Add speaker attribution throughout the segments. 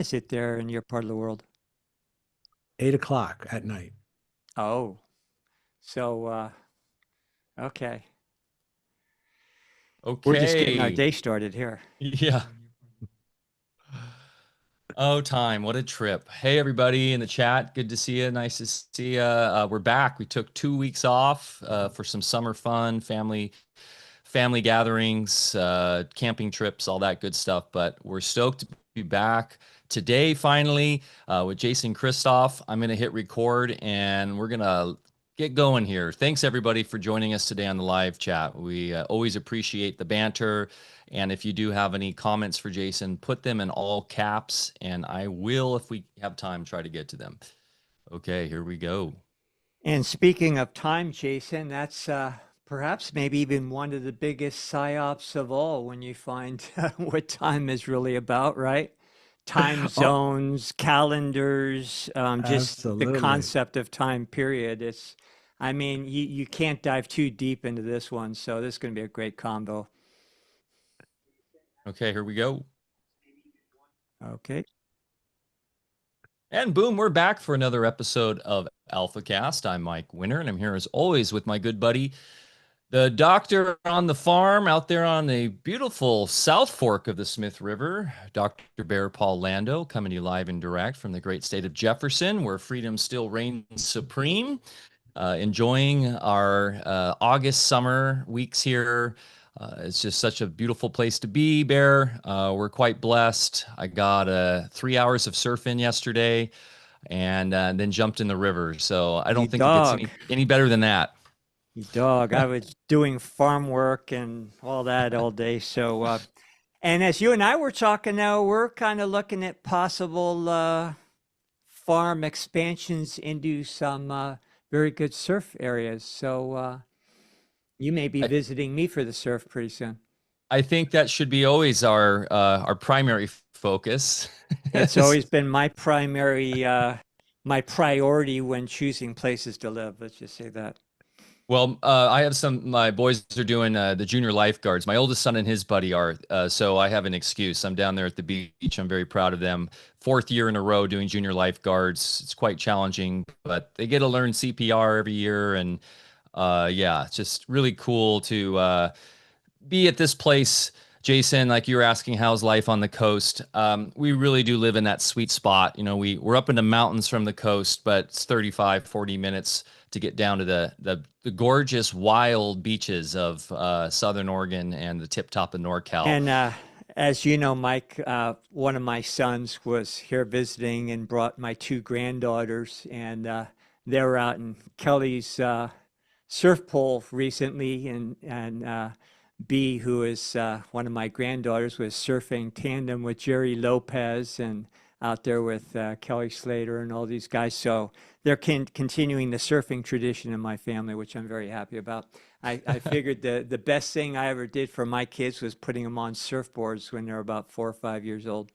Speaker 1: is it there in your part of the world?
Speaker 2: 8 o'clock at night.
Speaker 1: Oh, so okay. We're just getting our
Speaker 3: Okay.
Speaker 1: day started here.
Speaker 3: Yeah. Oh, time. What a trip. Hey, everybody in the chat. Good to see you. Nice to see you. We're back. We took 2 weeks off for some summer fun, family gatherings, camping trips, all that good stuff. But we're stoked to be back today, finally, with Jason Christoff. I'm going to hit record and we're going to get going here. Thanks, everybody, for joining us today on the live chat. We always appreciate the banter. And if you do have any comments for Jason, put them in all caps, and I will, if we have time, try to get to them. Okay, here we go.
Speaker 1: And speaking of time, Jason, that's perhaps maybe even one of the biggest psyops of all when you find what time is really about, right? Time
Speaker 2: Oh,
Speaker 1: zones, calendars, just the
Speaker 2: absolutely.
Speaker 1: concept of time period. I mean, you can't dive too deep into this one, so this is going to be a great combo.
Speaker 3: Okay, here we go.
Speaker 1: Okay.
Speaker 3: And boom, we're back for another episode of Alfacast. I'm Mike Winter, and I'm here as always with my good buddy, the doctor on the farm out there on the beautiful South Fork of the Smith River, Dr. Bear Paul Lando, coming to you live and direct from the great state of Jefferson, where freedom still reigns supreme. Enjoying our August summer weeks here. It's just such a beautiful place to be, Bear. We're quite blessed. I got 3 hours of surfing yesterday and then jumped in the river. So I
Speaker 1: You
Speaker 3: don't think it gets
Speaker 1: dog.
Speaker 3: any better than that.
Speaker 1: You dog. I was doing farm work and all that all day. So, and as you and I were talking now, we're kind of looking at possible farm expansions into some very good surf areas. So, you may be
Speaker 3: I,
Speaker 1: visiting me for the surf pretty soon.
Speaker 3: I think that should be always our primary focus.
Speaker 1: It's always been my priority when choosing places to live. Let's just say that.
Speaker 3: Well, I have my boys are doing the junior lifeguards. My oldest son and his buddy are. So I have an excuse. I'm down there at the beach. I'm very proud of them. Fourth year in a row doing junior lifeguards. It's quite challenging, but they get to learn CPR every year. And yeah, it's just really cool to be at this place. Jason, like you were asking, how's life on the coast? We really do live in that sweet spot. You know, we're up in the mountains from the coast, but it's 35, 40 minutes to get down to the gorgeous wild beaches of Southern Oregon and the tip top of NorCal.
Speaker 1: And as you know, Mike, one of my sons was here visiting and brought my two granddaughters, and they were out in Kelly's surf pool recently, and B, who is one of my granddaughters, was surfing tandem with Jerry Lopez and out there with Kelly Slater and all these guys. So they're continuing the surfing tradition in my family, which I'm very happy about. I figured the best thing I ever did for my kids was putting them on surfboards when they're about 4 or 5 years old.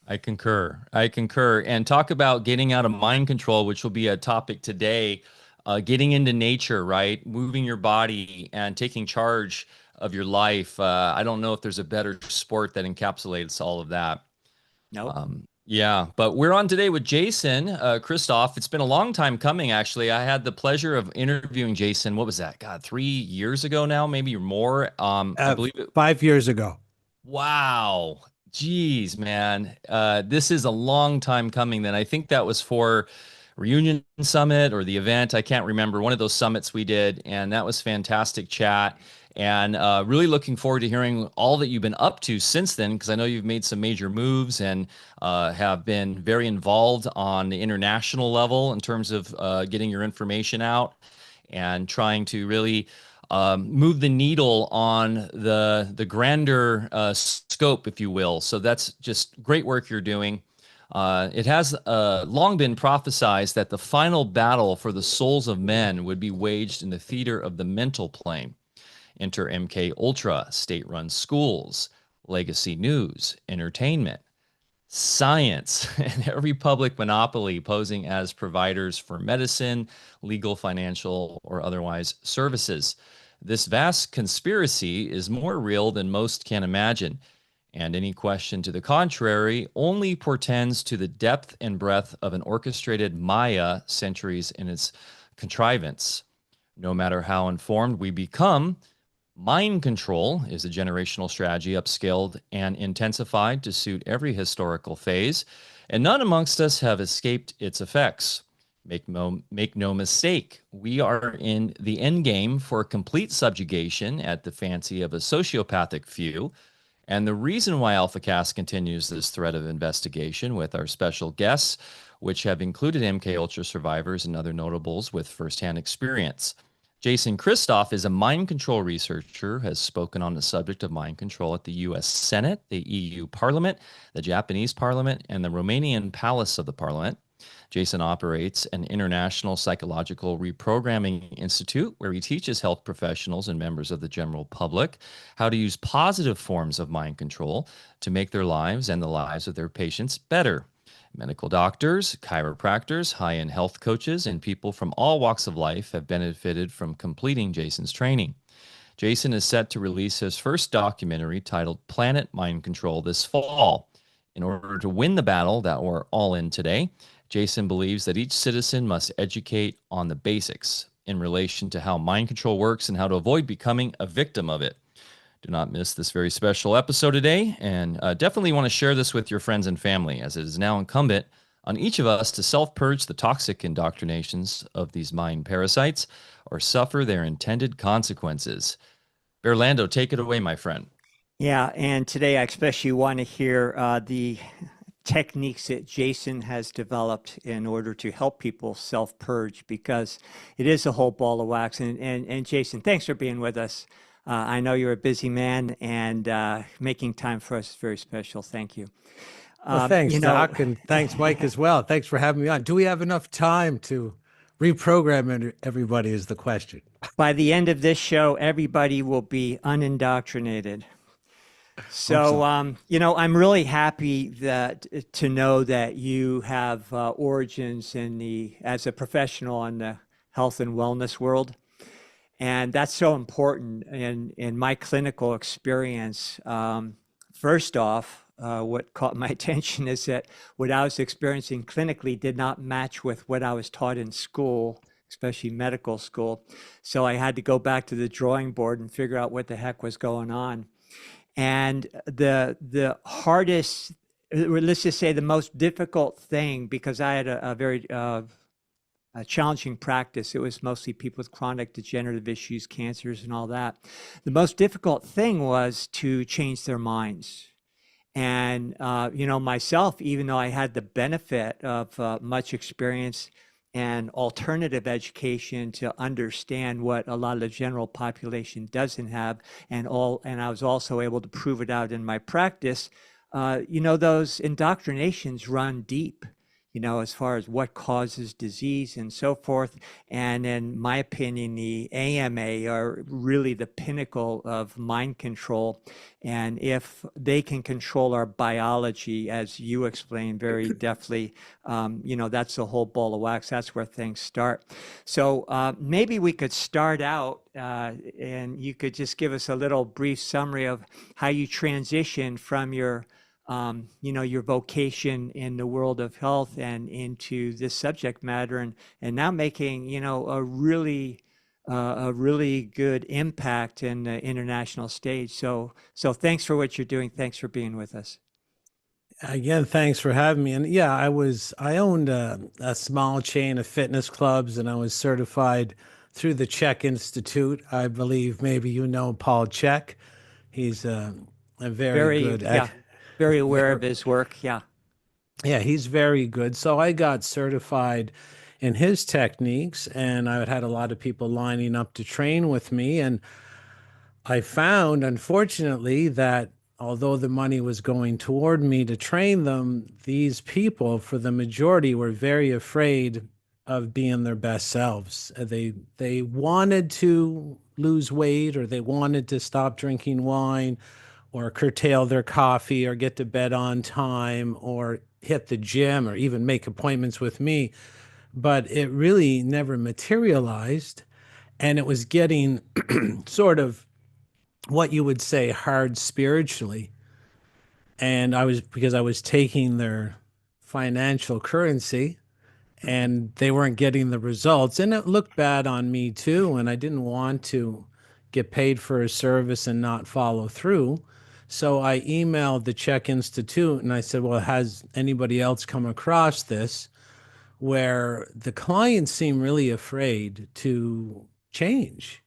Speaker 3: I concur. I concur. And talk about getting out of mind control, which will be a topic today. Getting into nature, right? Moving your body and taking charge of your life. I don't know if there's a better sport that encapsulates all of that.
Speaker 1: Nope.
Speaker 3: Yeah, but we're on today with Jason Christoff. It's been a long time coming, actually. I had the pleasure of interviewing Jason. What was that? God, 3 years ago now, maybe or more. I believe it.
Speaker 2: 5 years ago.
Speaker 3: Wow. Geez, man. This is a long time coming then. I think that was for Reunion Summit or the event. I can't remember. One of those summits we did, and that was fantastic chat. And really looking forward to hearing all that you've been up to since then, because I know you've made some major moves and have been very involved on the international level in terms of getting your information out and trying to really move the needle on the grander scope, if you will. So that's just great work you're doing. It has long been prophesied that the final battle for the souls of men would be waged in the theater of the mental plane. Enter MK Ultra, state-run schools, legacy news, entertainment, science, and every public monopoly posing as providers for medicine, legal, financial, or otherwise services. This vast conspiracy is more real than most can imagine. and any question to the contrary only portends to the depth and breadth of an orchestrated Maya centuries in its contrivance. No matter how informed we become, mind control is a generational strategy upscaled and intensified to suit every historical phase, and none amongst us have escaped its effects. Make no mistake, we are in the end game for complete subjugation at the fancy of a sociopathic few. And the reason why Alfacast continues this thread of investigation with our special guests, which have included MK Ultra survivors and other notables with firsthand experience. Jason Christoff is a mind control researcher, has spoken on the subject of mind control at the US Senate, the EU Parliament, the Japanese Parliament, and the Romanian Palace of the Parliament. Jason operates an international psychological reprogramming institute where he teaches health professionals and members of the general public how to use positive forms of mind control to make their lives and the lives of their patients better. Medical doctors, chiropractors, high-end health coaches, and people from all walks of life have benefited from completing Jason's training. Jason is set to release his first documentary titled Planet Mind Control this fall. In order to win the battle that we're all in today, Jason believes that each citizen must educate on the basics in relation to how mind control works and how to avoid becoming a victim of it. Do not miss this very special episode today, and definitely want to share this with your friends and family, as it is now incumbent on each of us to self-purge the toxic indoctrinations of these mind parasites or suffer their intended consequences. Bear Lando, take it away, my friend.
Speaker 1: Yeah, and today I especially want to hear the techniques that Jason has developed in order to help people self-purge, because it is a whole ball of wax. And Jason, thanks for being with us. I know you're a busy man, and making time for us is very special. Thank you.
Speaker 2: Well, thanks, Doc, and thanks, Mike, as well. Thanks for having me on. Do we have enough time to reprogram everybody is the question.
Speaker 1: By the end of this show, everybody will be unindoctrinated. So, I'm really happy to know that you have origins as a professional in the health and wellness world. And that's so important in my clinical experience. First off, what caught my attention is that what I was experiencing clinically did not match with what I was taught in school, especially medical school. So I had to go back to the drawing board and figure out what the heck was going on. And the hardest, let's just say the most difficult thing, because I had a very challenging practice. It was mostly people with chronic degenerative issues, cancers, and all that. The most difficult thing was to change their minds. And, myself, even though I had the benefit of much experience and alternative education to understand what a lot of the general population doesn't have, and I was also able to prove it out in my practice, those indoctrinations run deep, as far as what causes disease and so forth. And in my opinion, the AMA are really the pinnacle of mind control. And if they can control our biology, as you explained very deftly, that's the whole ball of wax. That's where things start. So maybe we could start out and you could just give us a little brief summary of how you transition from your vocation in the world of health and into this subject matter, and now making, a really good impact in the international stage. So thanks for what you're doing. Thanks for being with us.
Speaker 2: Again, thanks for having me. And yeah, I owned a small chain of fitness clubs, and I was certified through the Czech Institute. I believe maybe Paul Czech. He's a very good.
Speaker 1: Very aware of his work. Yeah,
Speaker 2: he's very good. So I got certified in his techniques, and I had a lot of people lining up to train with me. And I found, unfortunately, that although the money was going toward me to train them, these people, for the majority, were very afraid of being their best selves. They wanted to lose weight, or they wanted to stop drinking wine, or curtail their coffee, or get to bed on time, or hit the gym, or even make appointments with me. But it really never materialized. And it was getting sort of what you would say hard spiritually. And because I was taking their financial currency and they weren't getting the results. And it looked bad on me too. And I didn't want to get paid for a service and not follow through. So I emailed the Czech Institute and I said, well, has anybody else come across this where the clients seem really afraid to change?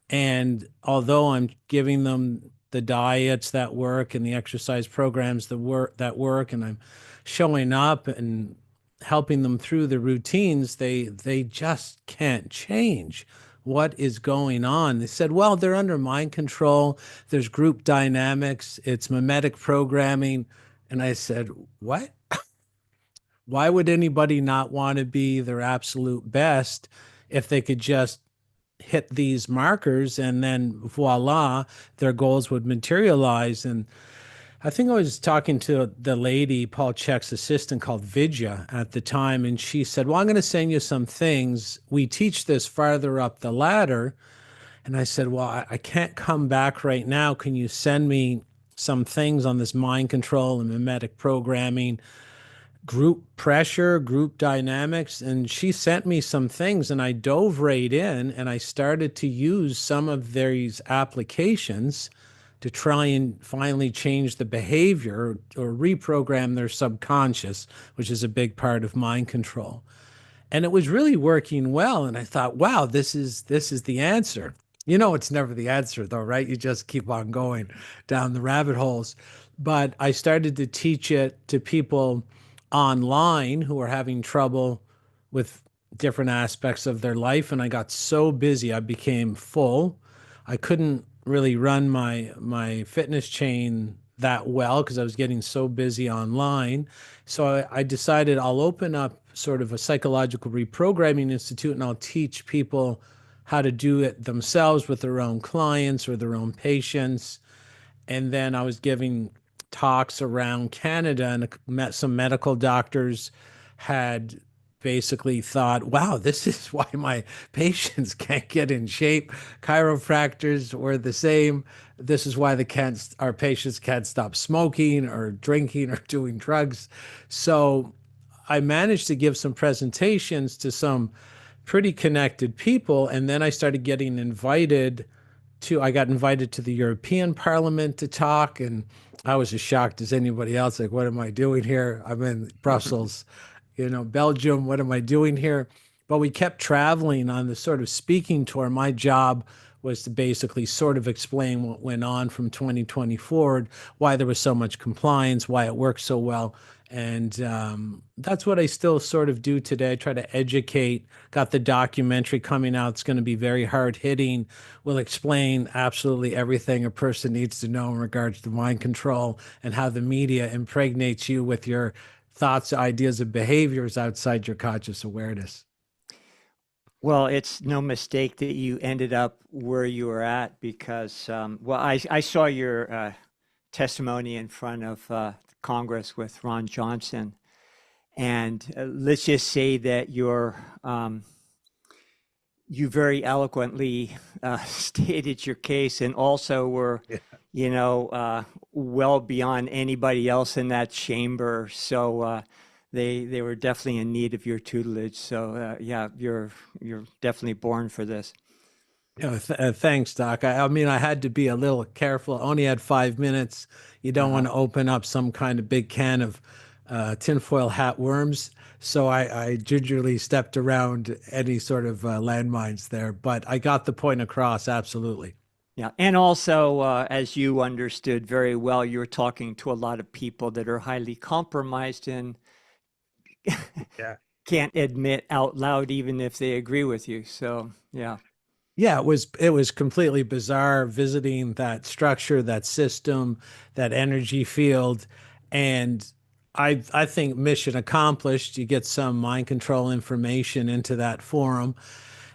Speaker 2: And although I'm giving them the diets that work and the exercise programs that work, and I'm showing up and helping them through the routines, they just can't change. What is going on? They said, well, they're under mind control. There's group dynamics. It's mimetic programming. And I said, what? Why would anybody not want to be their absolute best if they could just hit these markers and then voila, their goals would materialize? And I think I was talking to the lady, Paul Chek's assistant, called Vidya at the time, and she said, well, I'm going to send you some things. We teach this farther up the ladder. And I said, well, I can't come back right now. Can you send me some things on this mind control and mimetic programming, group pressure, group dynamics? And she sent me some things and I dove right in and I started to use some of these applications to try and finally change the behavior or reprogram their subconscious, which is a big part of mind control. And it was really working well. And I thought, wow, this is the answer. You know, it's never the answer though, right? You just keep on going down the rabbit holes. But I started to teach it to people online who are having trouble with different aspects of their life. And I got so busy, I became full. I couldn't really run my fitness chain that well because I was getting so busy online. So I decided I'll open up sort of a psychological reprogramming institute and I'll teach people how to do it themselves with their own clients or their own patients. And then I was giving talks around Canada and met some medical doctors had basically thought, wow, this is why my patients can't get in shape. Chiropractors were the same. This is why our patients can't stop smoking or drinking or doing drugs. So I managed to give some presentations to some pretty connected people. And then I started getting I got invited to the European Parliament to talk, and I was as shocked as anybody else. Like, what am I doing here? I'm in Brussels, Belgium. What am I doing here? But we kept traveling on this sort of speaking tour. My job was to basically sort of explain what went on from 2020 forward, why there was so much compliance, why it worked so well. And that's what I still sort of do today. I try to educate. Got the documentary coming out. It's going to be very hard hitting. Will explain absolutely everything a person needs to know in regards to mind control and how the media impregnates you with your thoughts, ideas, and behaviors outside your conscious awareness.
Speaker 1: Well, it's no mistake that you ended up where you were at because, I saw your testimony in front of Congress with Ron Johnson. And let's just say that you very eloquently stated your case and also were, well beyond anybody else in that chamber. So they were definitely in need of your tutelage. So you're definitely born for this.
Speaker 2: Thanks, Doc. I mean, I had to be a little careful. I only had 5 minutes. You don't want to open up some kind of big can of tinfoil hat worms. So I gingerly stepped around any sort of landmines there. But I got the point across, absolutely.
Speaker 1: Yeah. And also, as you understood very well, you're talking to a lot of people that are highly compromised and can't admit out loud, even if they agree with you. So, yeah.
Speaker 2: Yeah, it was completely bizarre visiting that structure, that system, that energy field. And I think mission accomplished. You get some mind control information into that forum,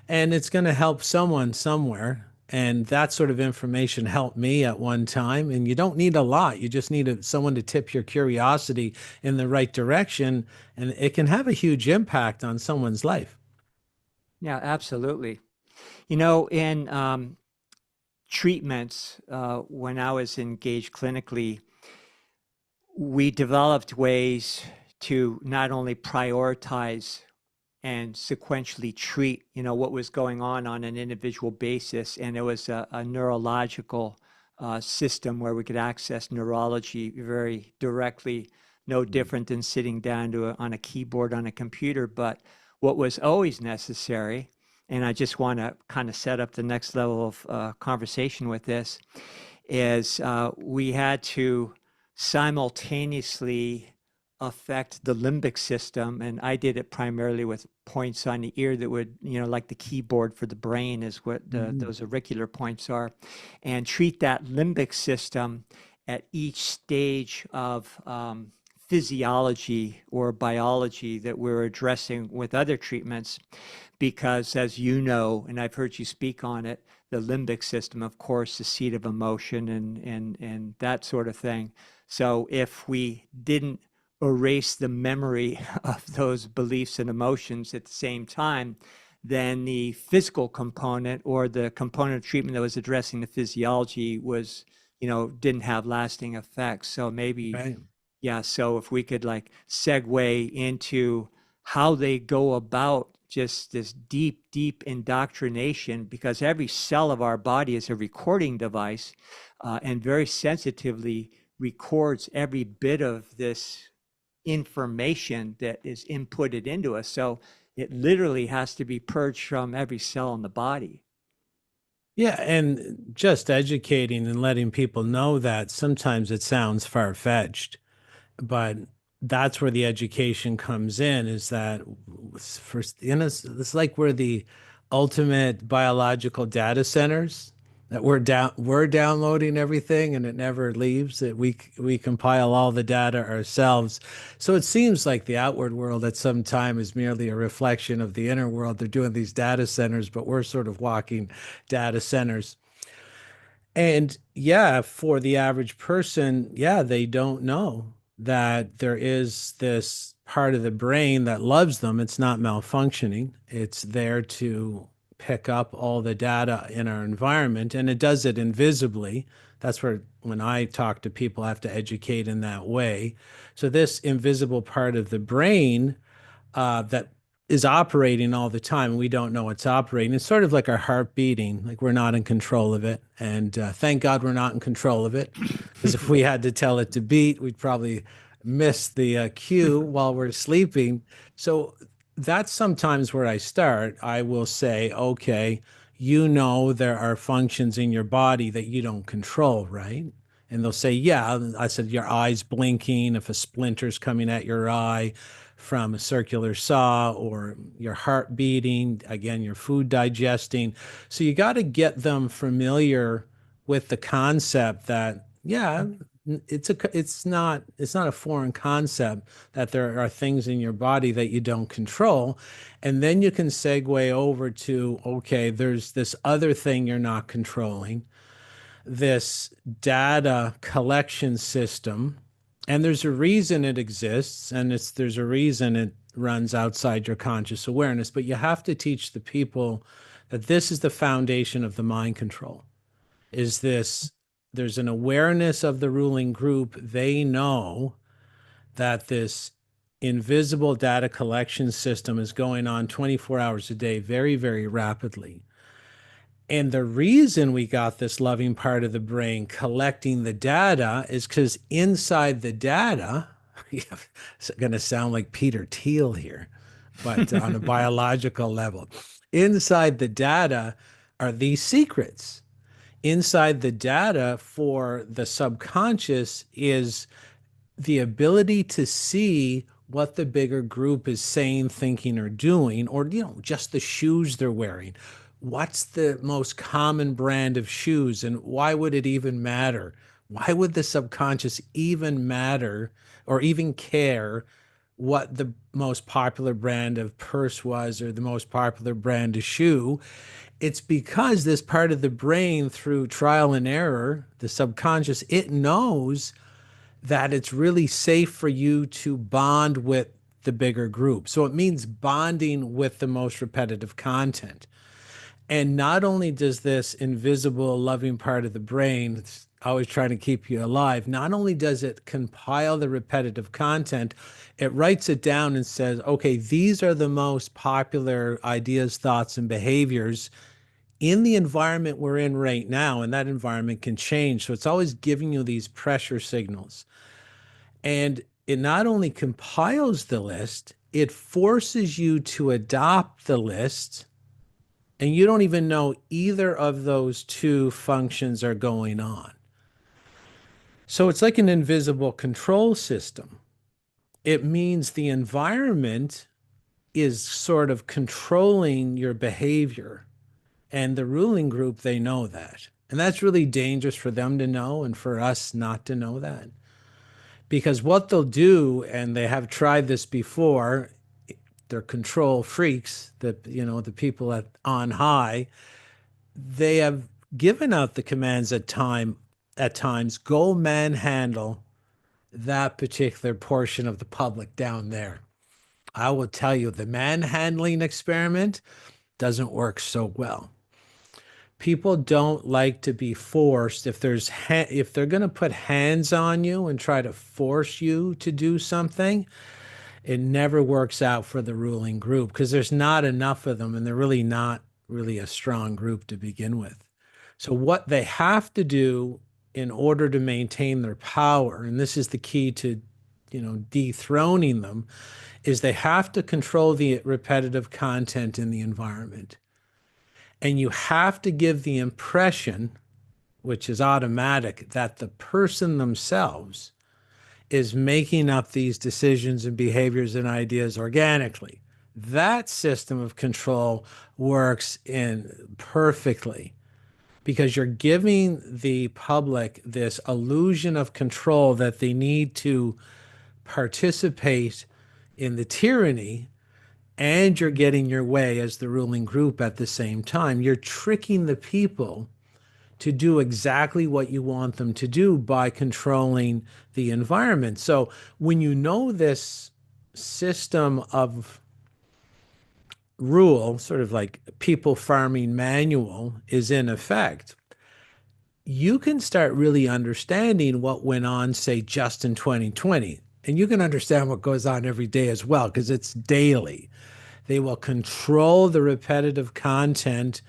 Speaker 2: and it's going to help someone somewhere. And that sort of information helped me at one time. And you don't need a lot. You just need someone to tip your curiosity in the right direction, and it can have a huge impact on someone's life.
Speaker 1: Yeah, absolutely. In treatments, when I was engaged clinically, we developed ways to not only prioritize and sequentially treat, what was going on an individual basis. And it was a neurological system where we could access neurology very directly, no different than sitting down on a keyboard on a computer. But what was always necessary, and I just want to kind of set up the next level of conversation with this, is we had to simultaneously affect the limbic system. And I did it primarily with points on the ear that would, like the keyboard for the brain is what those auricular points are, and treat that limbic system at each stage of physiology or biology that we're addressing with other treatments. Because as you know, and I've heard you speak on it, the limbic system, of course, the seat of emotion and that sort of thing. So if we didn't erase the memory of those beliefs and emotions at the same time, then the physical component or the component of treatment that was addressing the physiology was, didn't have lasting effects. So maybe,
Speaker 2: Right.
Speaker 1: yeah. So if we could like segue into how they go about just this deep indoctrination, because every cell of our body is a recording device and very sensitively records every bit of this information that is inputted into us. So it literally has to be purged from every cell in the body.
Speaker 2: Yeah, and just educating and letting people know that sometimes it sounds far-fetched, but that's where the education comes in, is that first, it's like we're the ultimate biological data centers, that we're downloading everything and it never leaves, that we compile all the data ourselves. So it seems like the outward world at some time is merely a reflection of the inner world. They're doing these data centers, but we're sort of walking data centers. And yeah, for the average person, yeah, they don't know that there is this part of the brain that loves them. It's not malfunctioning. It's there to pick up all the data in our environment, and it does it invisibly. That's where, when I talk to people, I have to educate in that way. So this invisible part of the brain that is operating all the time, we don't know it's operating. It's sort of like our heart beating, like we're not in control of it. And thank God we're not in control of it, because if we had to tell it to beat, we'd probably miss the cue while we're sleeping. So that's sometimes where I start. I will say, okay, there are functions in your body that you don't control, right? And they'll say, yeah. I said, your eye's blinking, if a splinter's coming at your eye from a circular saw, or your heart beating, again, your food digesting. So you got to get them familiar with the concept that, yeah, it's not a foreign concept, that there are things in your body that you don't control. And then you can segue over to, okay, there's this other thing you're not controlling, this data collection system. And there's a reason it exists, and there's a reason it runs outside your conscious awareness. But you have to teach the people that this is the foundation of the mind control. There's an awareness of the ruling group. They know that this invisible data collection system is going on 24 hours a day, very, very rapidly. And the reason we got this loving part of the brain collecting the data is because inside the data, it's going to sound like Peter Thiel here, but on a biological level, inside the data are these secrets. Inside the data for the subconscious is the ability to see what the bigger group is saying, thinking, or doing, or just the shoes they're wearing. What's the most common brand of shoes, and why would it even matter? Why would the subconscious even matter or even care what the most popular brand of purse was, or the most popular brand of shoe? It's because this part of the brain, through trial and error, the subconscious, it knows that it's really safe for you to bond with the bigger group. So it means bonding with the most repetitive content. And not only does this invisible, loving part of the brain, always trying to keep you alive. Not only does it compile the repetitive content, it writes it down and says, okay, these are the most popular ideas, thoughts, and behaviors in the environment we're in right now. And that environment can change. So it's always giving you these pressure signals. And it not only compiles the list, it forces you to adopt the list. And you don't even know either of those two functions are going on. So it's like an invisible control system. It means the environment is sort of controlling your behavior. And the ruling group, they know that. And that's really dangerous for them to know and for us not to know that. Because what they'll do, and they have tried this before, they're control freaks, the people on high, they have given out the commands at times, go manhandle that particular portion of the public down there. I will tell you, the manhandling experiment doesn't work so well. People don't like to be forced. If they're going to put hands on you and try to force you to do something, it never works out for the ruling group because there's not enough of them, and they're really not really a strong group to begin with. So what they have to do in order to maintain their power, and this is the key to, dethroning them, is they have to control the repetitive content in the environment. And you have to give the impression, which is automatic, that the person themselves is making up these decisions and behaviors and ideas organically. That system of control works in perfectly because you're giving the public this illusion of control that they need to participate in the tyranny, and you're getting your way as the ruling group at the same time. You're tricking the people to do exactly what you want them to do by controlling the environment. So when you know this system of rule, sort of like people farming manual, is in effect, you can start really understanding what went on, say, just in 2020. And you can understand what goes on every day as well, because it's daily. They will control the repetitive content,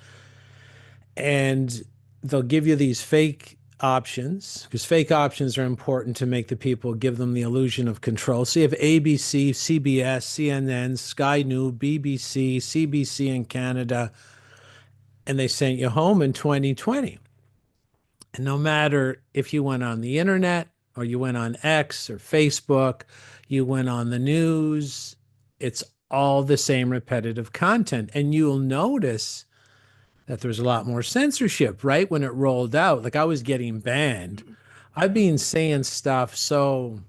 Speaker 2: and they'll give you these fake options, because fake options are important to make the people, give them the illusion of control. So you have ABC, CBS, CNN, Sky News, BBC, CBC in Canada, and they sent you home in 2020. And no matter if you went on the internet or you went on X or Facebook, you went on the news, it's all the same repetitive content. And you'll notice that there's a lot more censorship, right? When it rolled out, like I was getting banned. I've been saying stuff so,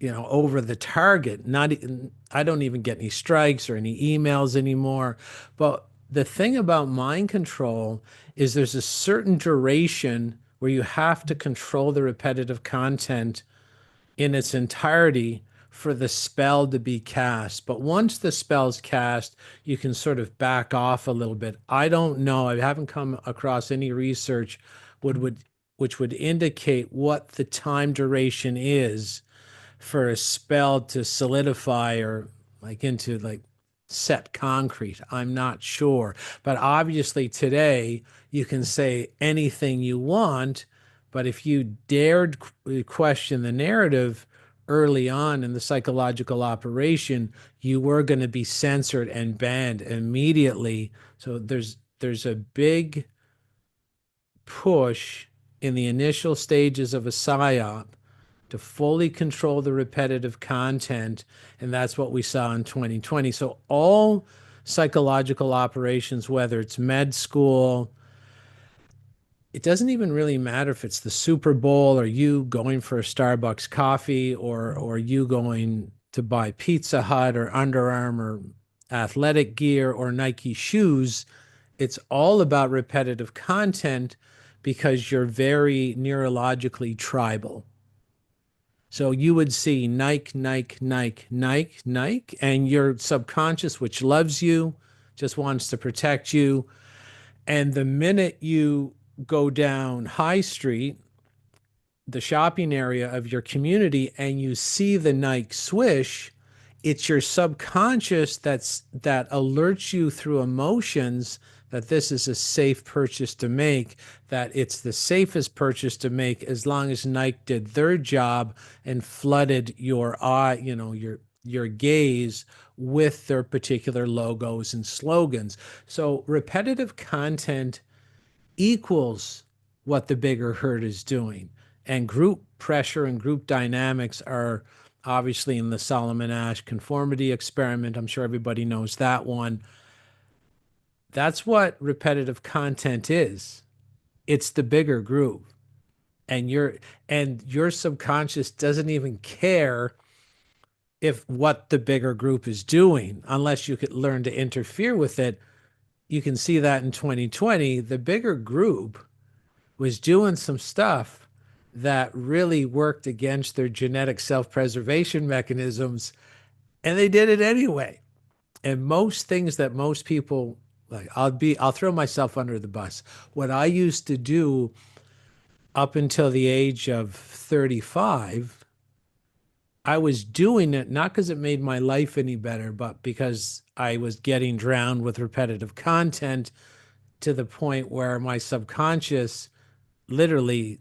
Speaker 2: over the target, I don't even get any strikes or any emails anymore. But the thing about mind control is there's a certain duration where you have to control the repetitive content in its entirety for the spell to be cast. But once the spell's cast, you can sort of back off a little bit. I don't know. I haven't come across any research which would indicate what the time duration is for a spell to solidify or into set concrete. I'm not sure. But obviously today you can say anything you want, but if you dared question the narrative early on in the psychological operation, you were going to be censored and banned immediately. So there's a big push in the initial stages of a psyop to fully control the repetitive content, and that's what we saw in 2020. So all psychological operations, whether it's med school, it doesn't even really matter if it's the Super Bowl or you going for a Starbucks coffee or you going to buy Pizza Hut or Under Armour athletic gear or Nike shoes. It's all about repetitive content because you're very neurologically tribal. So you would see Nike, Nike, Nike, Nike, Nike, and your subconscious, which loves you, just wants to protect you. And the minute you go down High Street, the shopping area of your community, and you see the Nike swish, it's your subconscious that alerts you through emotions that this is a safe purchase to make, that it's the safest purchase to make as long as Nike did their job and flooded your eye, your gaze with their particular logos and slogans. So repetitive content equals what the bigger herd is doing. And group pressure and group dynamics are obviously in the Solomon Asch conformity experiment. I'm sure everybody knows that one. That's what repetitive content is. It's the bigger group. And your subconscious doesn't even care if what the bigger group is doing, unless you could learn to interfere with it. You can see that in 2020, the bigger group was doing some stuff that really worked against their genetic self-preservation mechanisms, and they did it anyway. And most things that most people like, I'll throw myself under the bus. What I used to do up until the age of 35, I was doing it not because it made my life any better, but because I was getting drowned with repetitive content to the point where my subconscious literally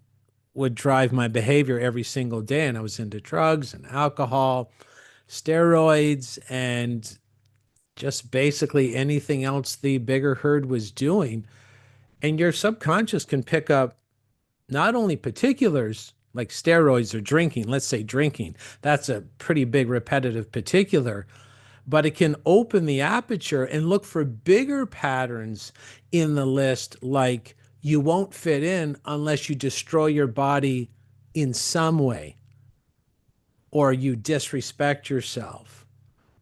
Speaker 2: would drive my behavior every single day. And I was into drugs and alcohol, steroids, and just basically anything else the bigger herd was doing. And your subconscious can pick up not only particulars like steroids or drinking, let's say drinking, that's a pretty big repetitive particular, but it can open the aperture and look for bigger patterns in the list, like you won't fit in unless you destroy your body in some way, or you disrespect yourself,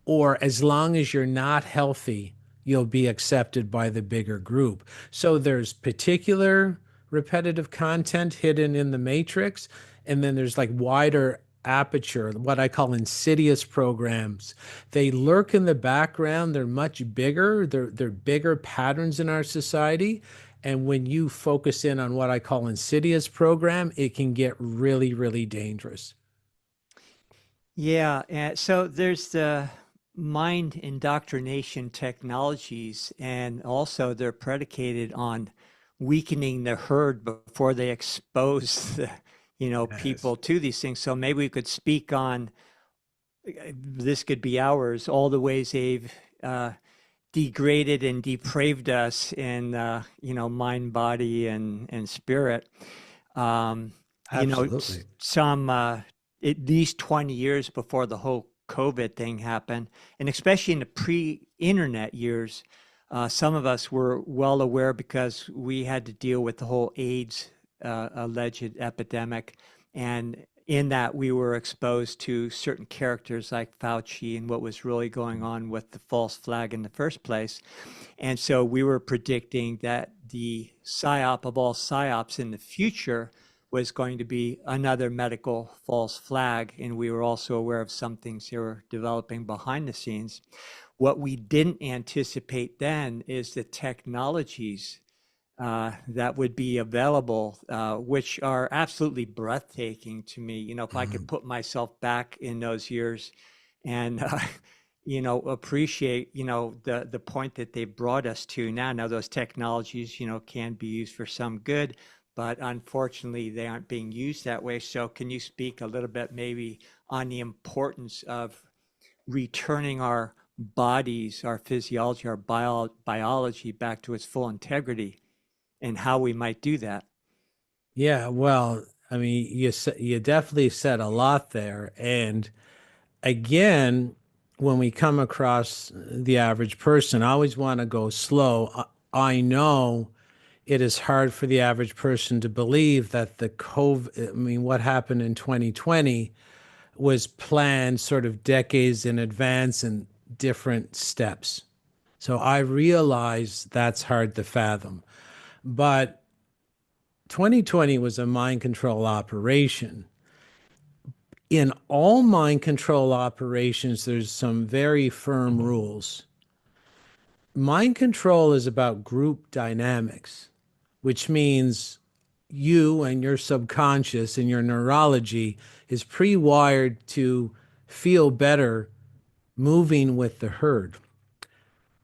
Speaker 2: or as long as you're not healthy, you'll be accepted by the bigger group. So there's particular repetitive content hidden in the matrix, and then there's like wider aperture, what I call insidious programs. They lurk in the background. They're much bigger. They're bigger patterns in our society. And when you focus in on what I call insidious program, it can get really, really dangerous.
Speaker 1: Yeah, and so there's the mind indoctrination technologies, and also they're predicated on weakening the herd before they expose the, people to these things. So maybe we could speak on, this could be hours, all the ways they've degraded and depraved us in, mind, body, and spirit.
Speaker 2: Absolutely.
Speaker 1: Some at least 20 years before the whole COVID thing happened, and especially in the pre-internet years, some of us were well aware because we had to deal with the whole AIDS alleged epidemic. And in that, we were exposed to certain characters like Fauci and what was really going on with the false flag in the first place. And so we were predicting that the psyop of all psyops in the future was going to be another medical false flag. And we were also aware of some things that were developing behind the scenes. What we didn't anticipate then is the technologies that would be available, which are absolutely breathtaking to me. If I could put myself back in those years and, appreciate, the point that they brought us to now. Now those technologies, can be used for some good, but unfortunately they aren't being used that way. So can you speak a little bit maybe on the importance of returning our bodies, our physiology, our biology back to its full integrity, and how we might do that?
Speaker 2: Yeah, well, I mean, you definitely said a lot there. And again, when we come across the average person, I always want to go slow. I know it is hard for the average person to believe that the COVID, I mean, what happened in 2020 was planned sort of decades in advance and different steps. So I realize that's hard to fathom. But 2020 was a mind control operation. In all mind control operations, there's some very firm rules. Mind control is about group dynamics. which means you and your subconscious and your neurology is pre-wired to feel better moving with the herd.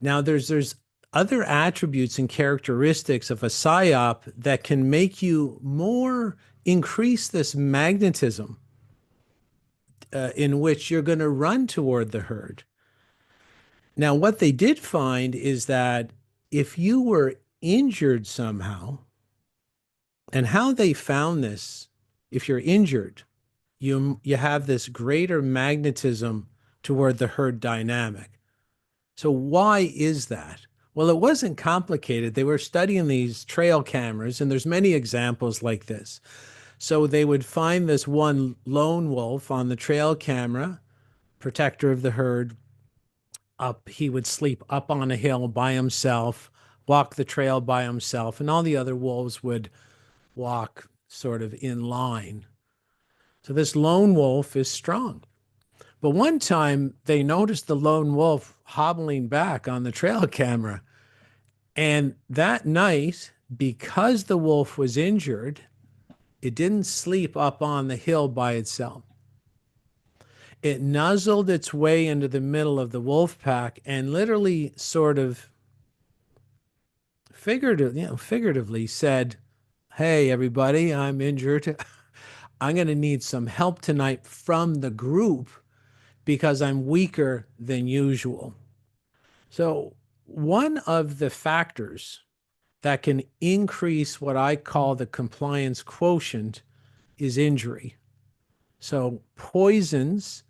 Speaker 2: Now, there's other attributes and characteristics of a psyop that can make you more increase this magnetism in which you're going to run toward the herd. Now, what they did find is that if you were injured somehow, and how they found this, if you're injured, you have this greater magnetism toward the herd dynamic. So why is that? Well, it wasn't complicated. They were studying these trail cameras, and there's many examples like this. So they would find this one lone wolf on the trail camera, protector of the herd. He would sleep up on a hill by himself, walk the trail by himself, and all the other wolves would walk sort of in line. So this lone wolf is strong. But one time they noticed the lone wolf hobbling back on the trail camera. And that night, because the wolf was injured, it didn't sleep up on the hill by itself. It nuzzled its way into the middle of the wolf pack and literally sort of figuratively said, "Hey, everybody, I'm injured. I'm going to need some help tonight from the group because I'm weaker than usual." So one of the factors that can increase what I call the compliance quotient is injury. So poisons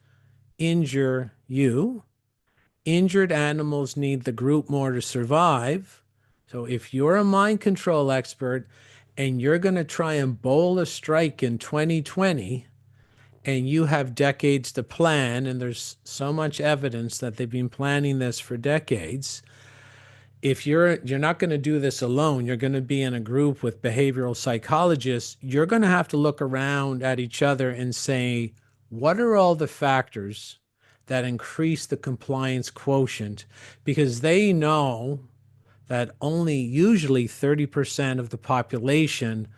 Speaker 2: injure you. Injured animals need the group more to survive. So if you're a mind control expert and you're going to try and bowl a strike in 2020, and you have decades to plan, and there's so much evidence that they've been planning this for decades, if you're not going to do this alone, you're going to be in a group with behavioral psychologists, you're going to have to look around at each other and say, what are all the factors that increase the compliance quotient? Because they know that only usually 30% of the population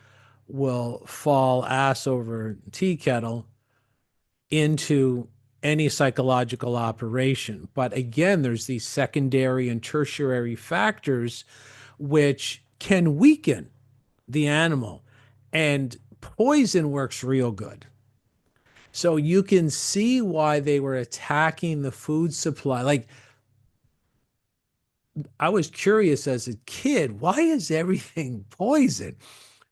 Speaker 2: will fall ass over tea kettle into any psychological operation. But again, there's these secondary and tertiary factors which can weaken the animal. And poison works real good. So you can see why they were attacking the food supply. Like, I was curious as a kid, why is everything poison?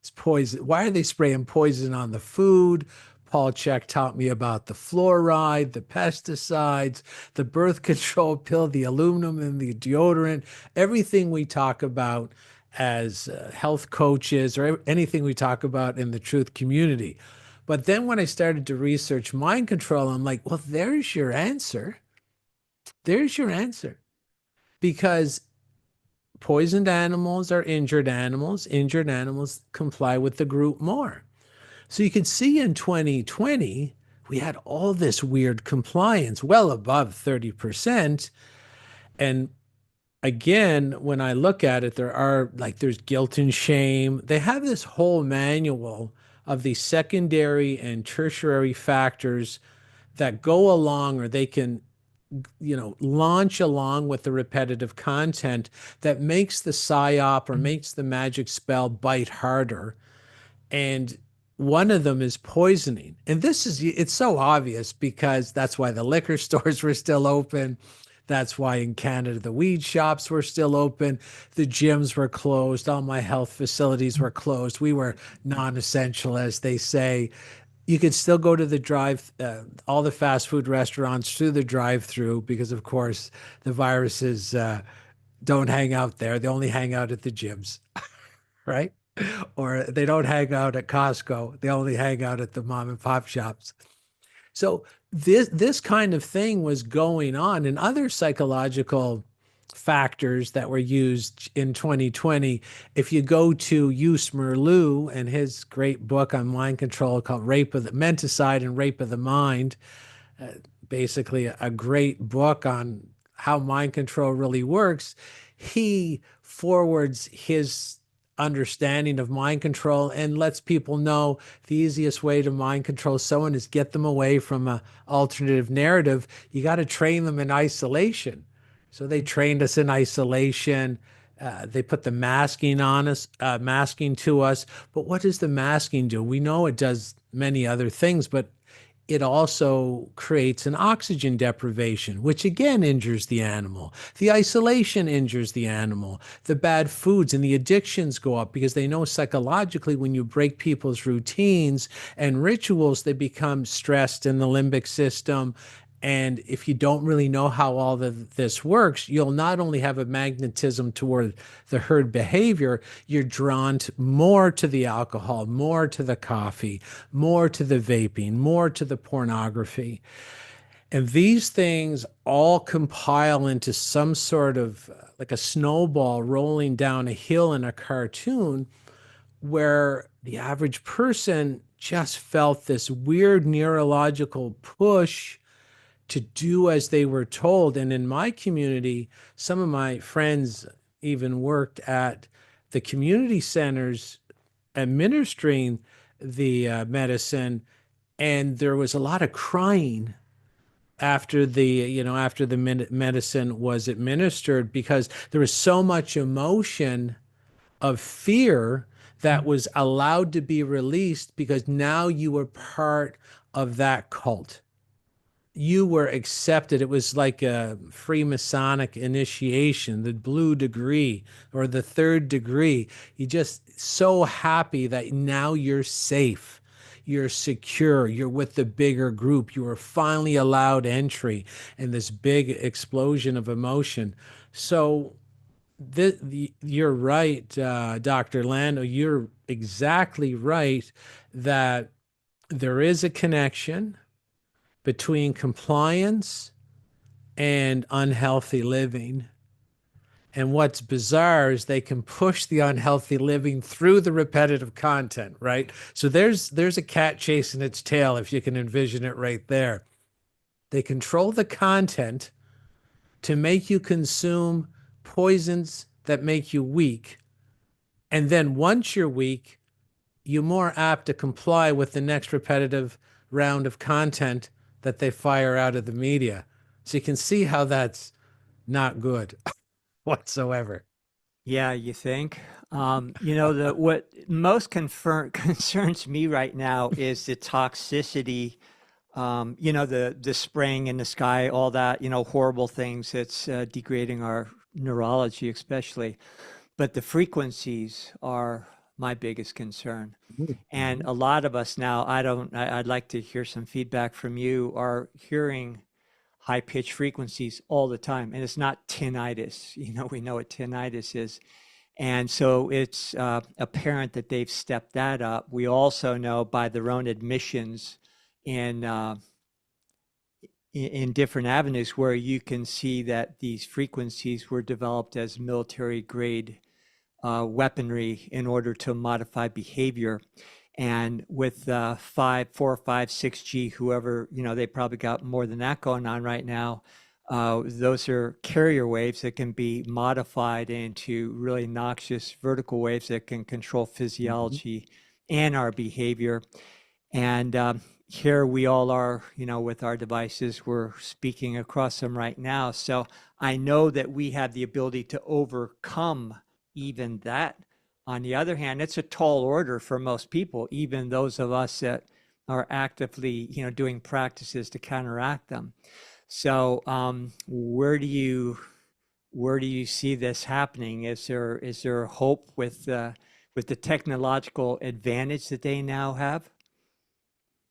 Speaker 2: It's poison. Why are they spraying poison on the food? Paul Chek taught me about the fluoride, the pesticides, the birth control pill, the aluminum in the deodorant, everything we talk about as health coaches or anything we talk about in the truth community. But then when I started to research mind control, I'm like, well, there's your answer. There's your answer. Because poisoned animals are injured animals. Injured animals comply with the group more. So you can see in 2020, we had all this weird compliance, well above 30%. And again, when I look at it, there's guilt and shame. They have this whole manual of the secondary and tertiary factors that go along, or they can launch along with the repetitive content that makes the psyop or makes the magic spell bite harder. And one of them is poisoning. And it's so obvious because that's why the liquor stores were still open. That's why in Canada, the weed shops were still open. The gyms were closed. All my health facilities were closed. We were non-essential, as they say. You could still go to all the fast food restaurants through the drive-through because, of course, the viruses don't hang out there. They only hang out at the gyms, right? Or they don't hang out at Costco. They only hang out at the mom and pop shops. So this kind of thing was going on, and other psychological factors that were used in 2020. If you go to Yus Merleau and his great book on mind control called Menticide and Rape of the Mind, basically a great book on how mind control really works, he forwards his understanding of mind control and lets people know the easiest way to mind control someone is get them away from a alternative narrative. You got to train them in isolation. So they trained us in isolation. They put the masking on us, masking to us. But what does the masking do? We know it does many other things, but it also creates an oxygen deprivation, which again injures the animal. The isolation injures the animal. The bad foods and the addictions go up because they know psychologically when you break people's routines and rituals, they become stressed in the limbic system. And if you don't really know how all of this works, you'll not only have a magnetism toward the herd behavior, you're drawn more to the alcohol, more to the coffee, more to the vaping, more to the pornography. And these things all compile into some sort of like a snowball rolling down a hill in a cartoon where the average person just felt this weird neurological push to do as they were told. And in my community, some of my friends even worked at the community centers administering the medicine. And there was a lot of crying after the medicine was administered because there was so much emotion of fear that was allowed to be released because now you were part of that cult. You were accepted. It was like a Freemasonic initiation, the blue degree or the third degree. You just so happy that now you're safe. You're secure. You're with the bigger group. You were finally allowed entry and this big explosion of emotion. So you're right, Dr. Lando. You're exactly right that there is a connection between compliance and unhealthy living. And what's bizarre is they can push the unhealthy living through the repetitive content, right? So there's a cat chasing its tail, if you can envision it right there. They control the content to make you consume poisons that make you weak. And then once you're weak, you're more apt to comply with the next repetitive round of content that they fire out of the media. So you can see how that's not good whatsoever.
Speaker 1: Yeah, you think? What most concerns me right now is the toxicity. The spraying in the sky, all that, horrible things that's degrading our neurology, especially. But the frequencies are my biggest concern. And a lot of us now, I'd like to hear some feedback from you, are hearing high pitched frequencies all the time. And it's not tinnitus. We know what tinnitus is. And so it's apparent that they've stepped that up. We also know by their own admissions in different avenues where you can see that these frequencies were developed as military grade weaponry in order to modify behavior. And with 4, 5, 6G, whoever, they probably got more than that going on right now. Those are carrier waves that can be modified into really noxious vertical waves that can control physiology and our behavior. And here we all are, with our devices, we're speaking across them right now. So I know that we have the ability to overcome even that. On the other hand, it's a tall order for most people, even those of us that are actively, doing practices to counteract them. So where do you see this happening? Is there hope with the technological advantage that they now have?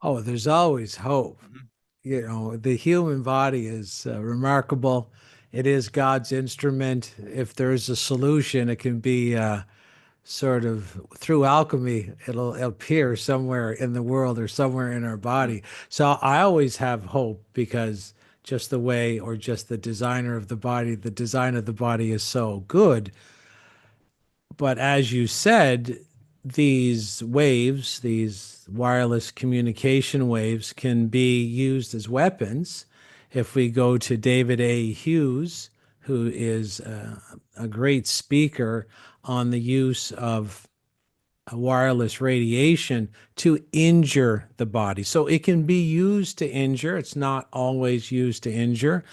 Speaker 2: Oh, there's always hope. The human body is remarkable. It is God's instrument. If there's a solution, it can be sort of through alchemy, it'll appear somewhere in the world or somewhere in our body. So I always have hope because just the way or just the designer of the body, the design of the body is so good. But as you said, these waves, these wireless communication waves, can be used as weapons. If we go to David A. Hughes, who is a great speaker on the use of wireless radiation to injure the body. So it can be used to injure. It's not always used to injure.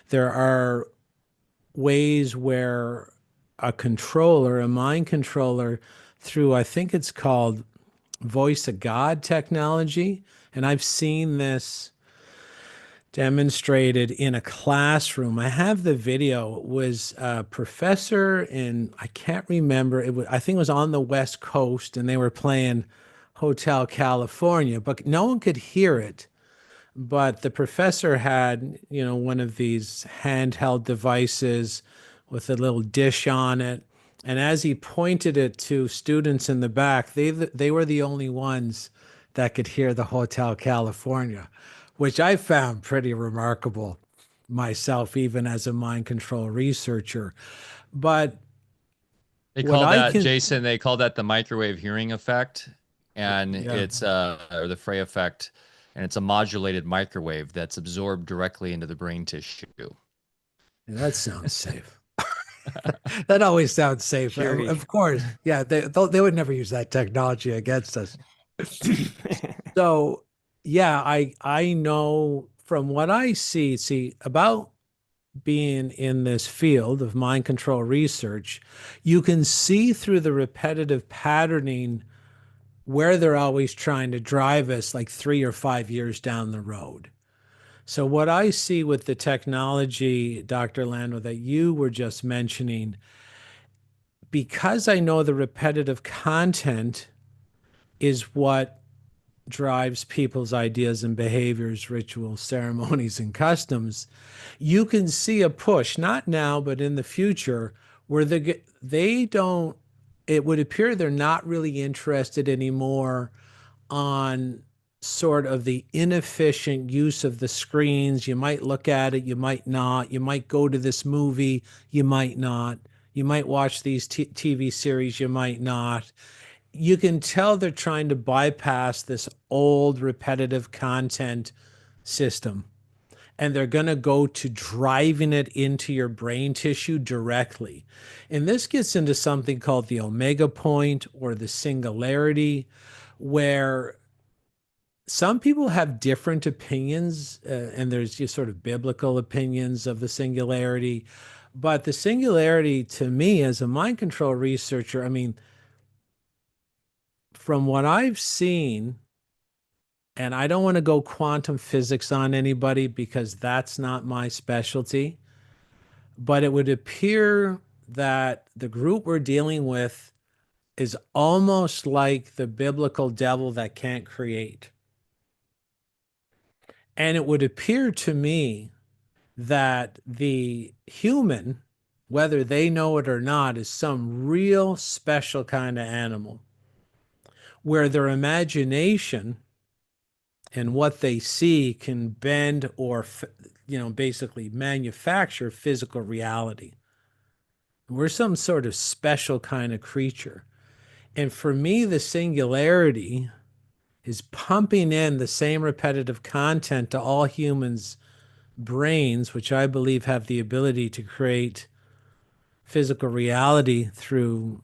Speaker 2: There are ways where a controller, a mind controller, through, I think it's called voice of God technology. And I've seen this demonstrated in a classroom. I have the video. It was a professor in, I can't remember, I think it was on the West Coast, and they were playing Hotel California, but no one could hear it. But the professor had, one of these handheld devices with a little dish on it. And as he pointed it to students in the back, they were the only ones that could hear the Hotel California, which I found pretty remarkable myself, even as a mind control researcher. But
Speaker 3: They
Speaker 2: what
Speaker 3: call
Speaker 2: I
Speaker 3: that,
Speaker 2: can,
Speaker 3: Jason, they call that the microwave hearing effect. And
Speaker 2: yeah,
Speaker 3: it's or the Frey effect. And it's a modulated microwave that's absorbed directly into the brain tissue.
Speaker 2: that sounds safe. That always sounds safe.
Speaker 1: Purity.
Speaker 2: Of course. Yeah, they would never use that technology against us. So, yeah, I know from what I see about being in this field of mind control research, you can see through the repetitive patterning where they're always trying to drive us like 3 or 5 years down the road. So what I see with the technology, Dr. Lando, that you were just mentioning, because I know the repetitive content is what drives people's ideas and behaviors, rituals, ceremonies, and customs, you can see a push, not now, but in the future, where they don't, it would appear they're not really interested anymore on sort of the inefficient use of the screens. You might look at it, you might not. You might go to this movie, you might not. You might watch these TV series, you might not. You can tell they're trying to bypass this old repetitive content system, and they're going to go to driving it into your brain tissue directly. And this gets into something called the omega point or the singularity, where some people have different opinions, and there's just sort of biblical opinions of the singularity. But the singularity, to me, as a mind control researcher, I mean, from what I've seen, and I don't want to go quantum physics on anybody because that's not my specialty, but it would appear that the group we're dealing with is almost like the biblical devil that can't create. And it would appear to me that the human, whether they know it or not, is some real special kind of animal where their imagination and what they see can bend or, basically manufacture physical reality. We're some sort of special kind of creature. And for me, the singularity is pumping in the same repetitive content to all humans' brains, which I believe have the ability to create physical reality through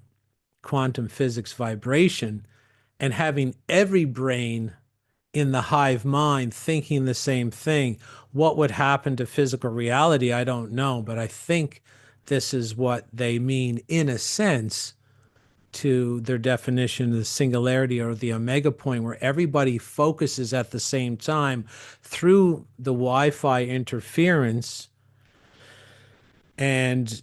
Speaker 2: quantum physics vibration, and having every brain in the hive mind thinking the same thing. What would happen to physical reality? I don't know, but I think this is what they mean in a sense to their definition of the singularity or the omega point, where everybody focuses at the same time through the Wi-Fi interference. And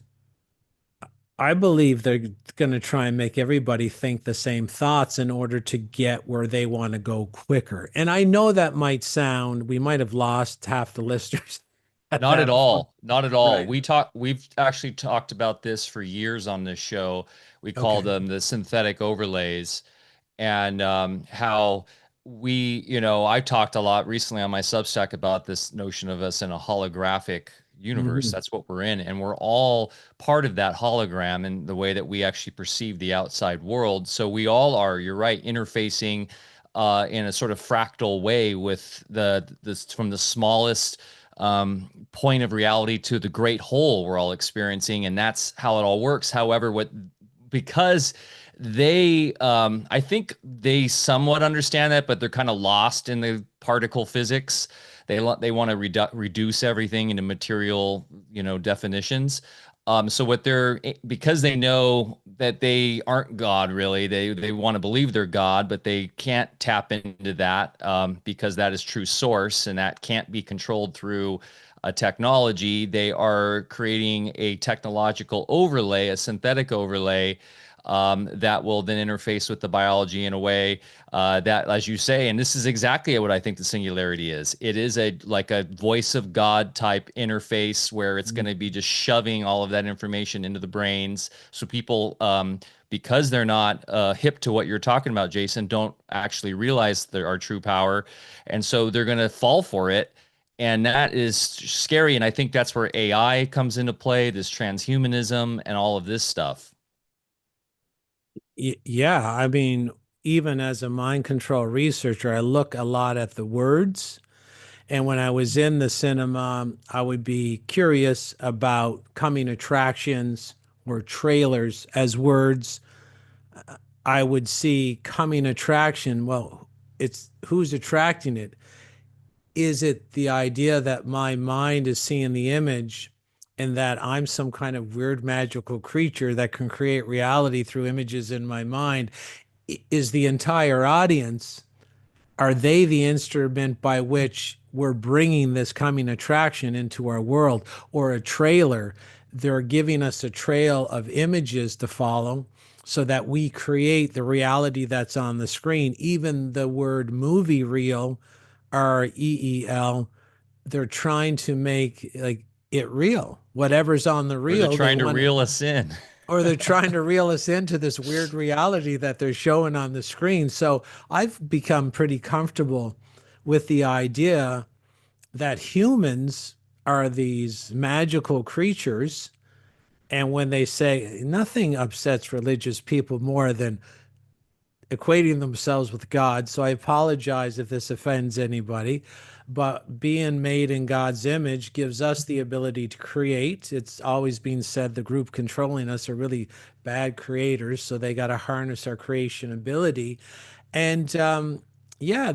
Speaker 2: I believe they're going to try and make everybody think the same thoughts in order to get where they want to go quicker. And I know that might sound, we might have lost half the listeners.
Speaker 3: Not at all. Not at all.
Speaker 2: Right.
Speaker 3: We've actually talked about this for years on this show. We call
Speaker 2: Okay.
Speaker 3: them the synthetic overlays, and how I talked a lot recently on my Substack about this notion of us in a holographic universe.
Speaker 2: Mhm.
Speaker 3: That's what we're in, and we're all part of that hologram in the way that we actually perceive the outside world. So we all are, you're right, interfacing in a sort of fractal way with this from the smallest point of reality to the great whole we're all experiencing, and that's how it all works. However, because they I think they somewhat understand that, but they're kind of lost in the particle physics. They want to reduce everything into material, definitions. So because they know that they aren't God, really, they want to believe they're God, but they can't tap into that, because that is true source, and that can't be controlled through a technology. They are creating a technological overlay, a synthetic overlay, that will then interface with the biology in a way that, as you say, and this is exactly what I think the singularity is. It is like a voice of God type interface where it's going to be just shoving all of that information into the brains. So people, because they're not hip to what you're talking about, Jason, don't actually realize our true power. And so they're going to fall for it. And that is scary. And I think that's where AI comes into play, this transhumanism and all of this stuff.
Speaker 2: Yeah, I mean, even as a mind control researcher, I look a lot at the words. And when I was in the cinema, I would be curious about coming attractions or trailers as words. I would see coming attraction. Well, it's who's attracting it? Is it the idea that my mind is seeing the image and that I'm some kind of weird magical creature that can create reality through images in my mind? Is the entire audience, are they the instrument by which we're bringing this coming attraction into our world? Or a trailer, they're giving us a trail of images to follow so that we create the reality that's on the screen. Even the word movie reel, REEL, they're trying to make like it real. Whatever's on the
Speaker 3: Or they're
Speaker 2: reel,
Speaker 3: trying to reel us in.
Speaker 2: or they're trying to reel us into this weird reality that they're showing on the screen. So I've become pretty comfortable with the idea that humans are these magical creatures. And when they say nothing upsets religious people more than equating themselves with God. So I apologize if this offends anybody, but being made in God's image gives us the ability to create. It's always been said the group controlling us are really bad creators, so they got to harness our creation ability. And yeah,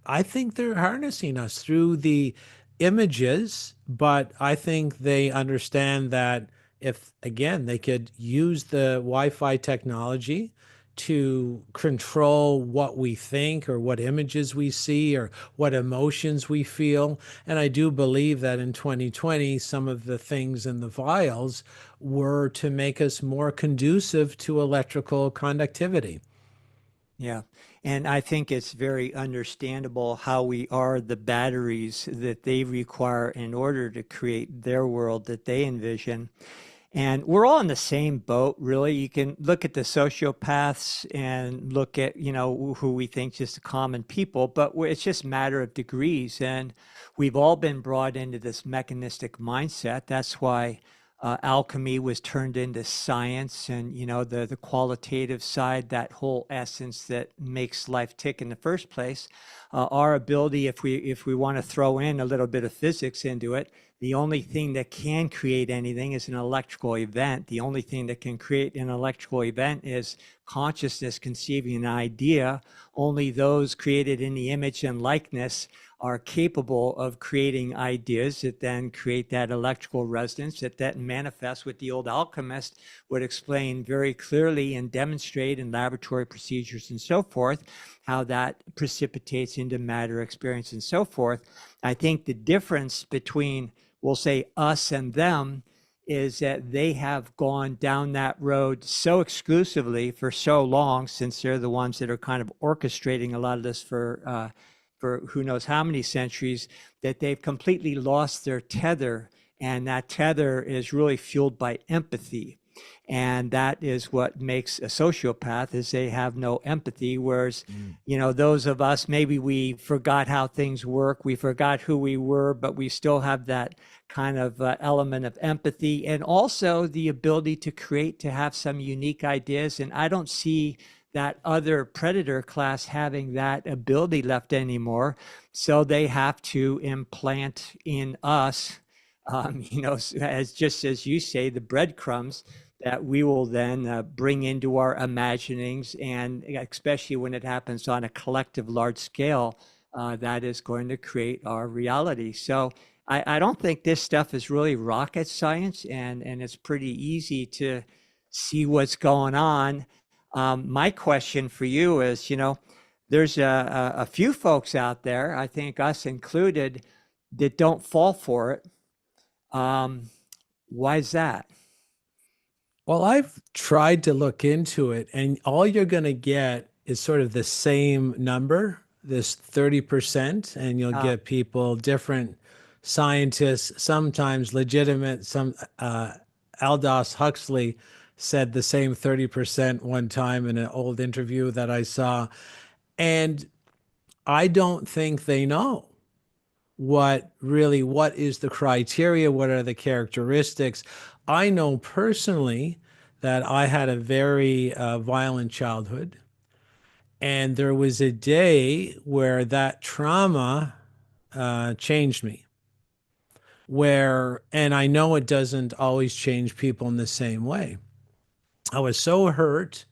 Speaker 2: I think they're harnessing us through the images, but I think they understand that if, again, they could use the Wi-Fi technology to control what we think or what images we see or what emotions we feel. And I do believe that in 2020, some of the things in the vials were to make us more conducive to electrical conductivity.
Speaker 1: Yeah. And I think it's very understandable how we are the batteries that they require in order to create their world that they envision. And we're all in the same boat, really. You can look at the sociopaths and look at, who we think just the common people, but it's just a matter of degrees. And we've all been brought into this mechanistic mindset. That's why alchemy was turned into science, and the qualitative side, that whole essence that makes life tick in the first place. Our ability, if we want to throw in a little bit of physics into it, the only thing that can create anything is an electrical event. The only thing that can create an electrical event is consciousness conceiving an idea. Only those created in the image and likeness are capable of creating ideas that then create that electrical resonance that then manifests what the old alchemist would explain very clearly and demonstrate in laboratory procedures and so forth, how that precipitates into matter experience and so forth. I think the difference between, we'll say, us and them is that they have gone down that road so exclusively for so long, since they're the ones that are kind of orchestrating a lot of this for who knows how many centuries, that they've completely lost their tether. And that tether is really fueled by empathy. And that is what makes a sociopath, is they have no empathy. Whereas, those of us, maybe we forgot how things work. We forgot who we were, but we still have that kind of element of empathy, and also the ability to create, to have some unique ideas. And I don't see that other predator class having that ability left anymore. So they have to implant in us, as just as you say, the breadcrumbs that we will then bring into our imaginings, and especially when it happens on a collective large scale, that is going to create our reality. So I don't think this stuff is really rocket science, and it's pretty easy to see what's going on. My question for you is, there's a few folks out there, I think us included, that don't fall for it. Why is that?
Speaker 2: Well, I've tried to look into it, and all you're going to get is sort of the same number, this 30%, and you'll get people, different scientists, sometimes legitimate. Aldous Huxley said the same 30% one time in an old interview that I saw. And I don't think they know what is the criteria, what are the characteristics. I know personally that I had a very violent childhood, and there was a day where that trauma changed me. And I know it doesn't always change people in the same way. I was so hurt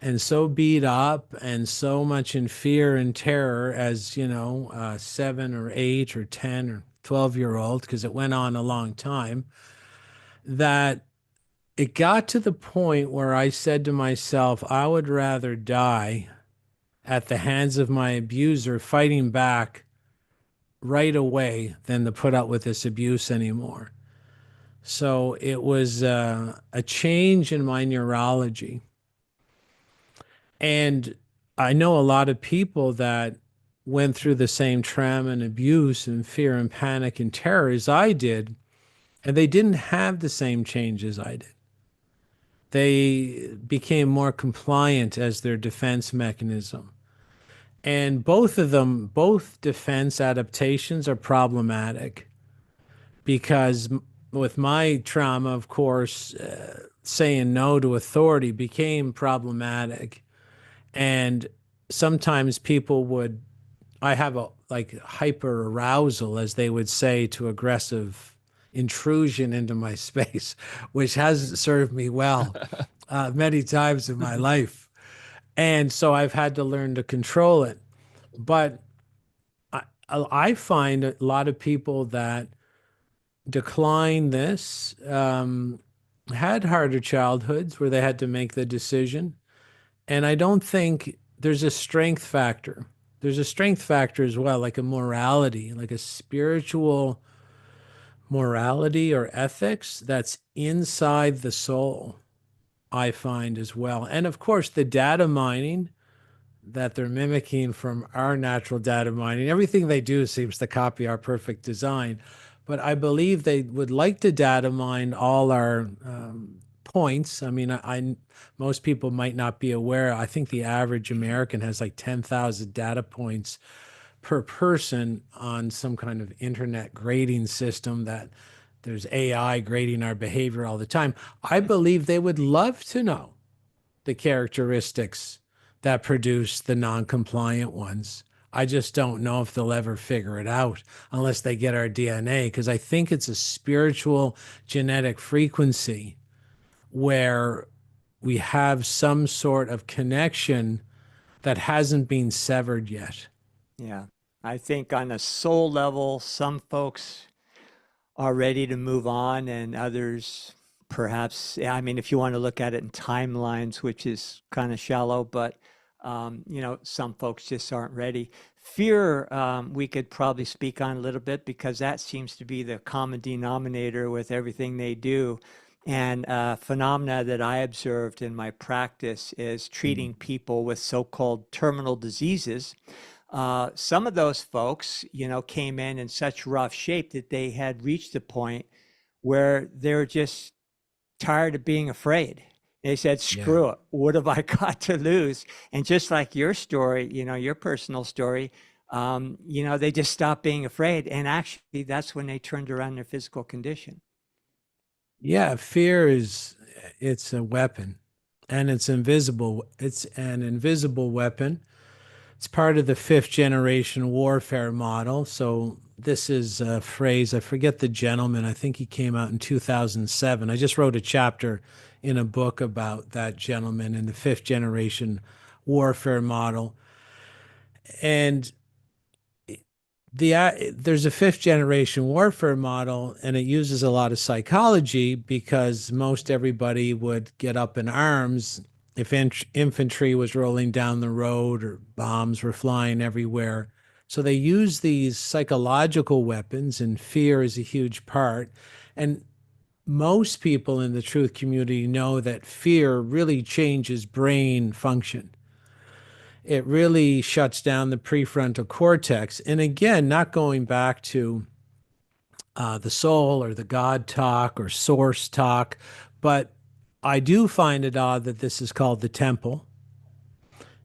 Speaker 2: and so beat up and so much in fear and terror as, 7 or 8 or 10 or 12-year-old, because it went on a long time, that it got to the point where I said to myself, I would rather die at the hands of my abuser fighting back right away than to put up with this abuse anymore. So it was a change in my neurology. And I know a lot of people that went through the same trauma and abuse and fear and panic and terror as I did, and they didn't have the same changes I did. They became more compliant as their defense mechanism. And both defense adaptations are problematic, because with my trauma, of course, saying no to authority became problematic. And sometimes I have a hyper arousal, as they would say, to aggressive intrusion into my space, which hasn't served me well many times in my life. And so I've had to learn to control it. But I find a lot of people that decline this had harder childhoods where they had to make the decision. And I don't think there's a strength factor. There's a strength factor as well, like a morality, like a spiritual morality or ethics that's inside the soul, I find as well. And of course, the data mining that they're mimicking from our natural data mining, everything they do seems to copy our perfect design. But I believe they would like to data mine all our points. I mean, most people might not be aware. I think the average American has like 10,000 data points per person on some kind of internet grading system, that there's AI grading our behavior all the time. I believe they would love to know the characteristics that produce the non-compliant ones. I just don't know if they'll ever figure it out unless they get our DNA, because I think it's a spiritual genetic frequency where we have some sort of connection that hasn't been severed yet.
Speaker 1: Yeah. I think on a soul level, some folks are ready to move on, and others perhaps, I mean, if you want to look at it in timelines, which is kind of shallow, but some folks just aren't ready. Fear, we could probably speak on a little bit, because that seems to be the common denominator with everything they do. And phenomena that I observed in my practice is treating people with so-called terminal diseases. Some of those folks, came in such rough shape that they had reached a point where they're just tired of being afraid. They said, screw it. What have I got to lose? And just like your story, your personal story, they just stopped being afraid. And actually, that's when they turned around their physical condition.
Speaker 2: Yeah, fear it's a weapon. and it's invisible. It's an invisible weapon. It's part of the fifth generation warfare model. So this is a phrase, I forget the gentleman. I think he came out in 2007. I just wrote a chapter in a book about that gentleman in the fifth generation warfare model. And there's a fifth generation warfare model, and it uses a lot of psychology because most everybody would get up in arms if infantry was rolling down the road or bombs were flying everywhere. So they use these psychological weapons, and fear is a huge part. And most people in the truth community know that fear really changes brain function. It really shuts down the prefrontal cortex. And again, not going back to the soul or the God talk or source talk, but I do find it odd that this is called the temple.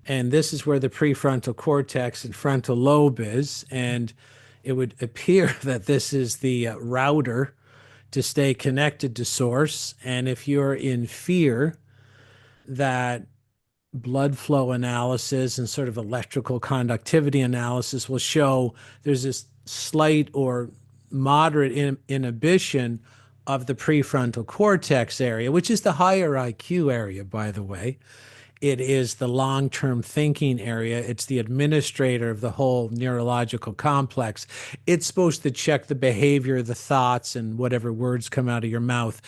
Speaker 2: And this is where the prefrontal cortex and frontal lobe is. And it would appear that this is the router to stay connected to source. And if you're in fear, that blood flow analysis and sort of electrical conductivity analysis will show there's this slight or moderate inhibition of the prefrontal cortex area, which is the higher IQ area, by the way. It is the long-term thinking area. It's the administrator of the whole neurological complex. It's supposed to check the behavior, the thoughts, and whatever words come out of your mouth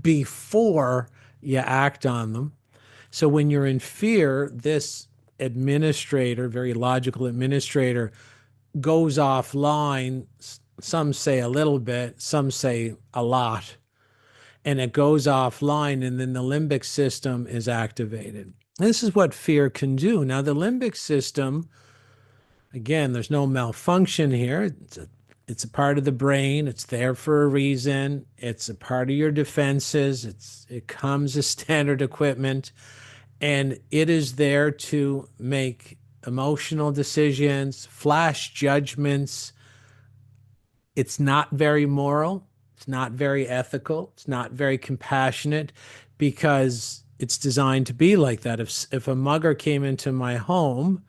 Speaker 2: before you act on them. So when you're in fear, this administrator, very logical administrator, goes offline. Some say a little bit, some say a lot. And it goes offline, and then the limbic system is activated. This is what fear can do. Now, the limbic system, again, there's no malfunction here. It's a part of the brain. It's there for a reason. It's a part of your defenses. It comes as standard equipment. And it is there to make emotional decisions, flash judgments. It's not very moral. It's not very ethical. It's not very compassionate because it's designed to be like that. If a mugger came into my home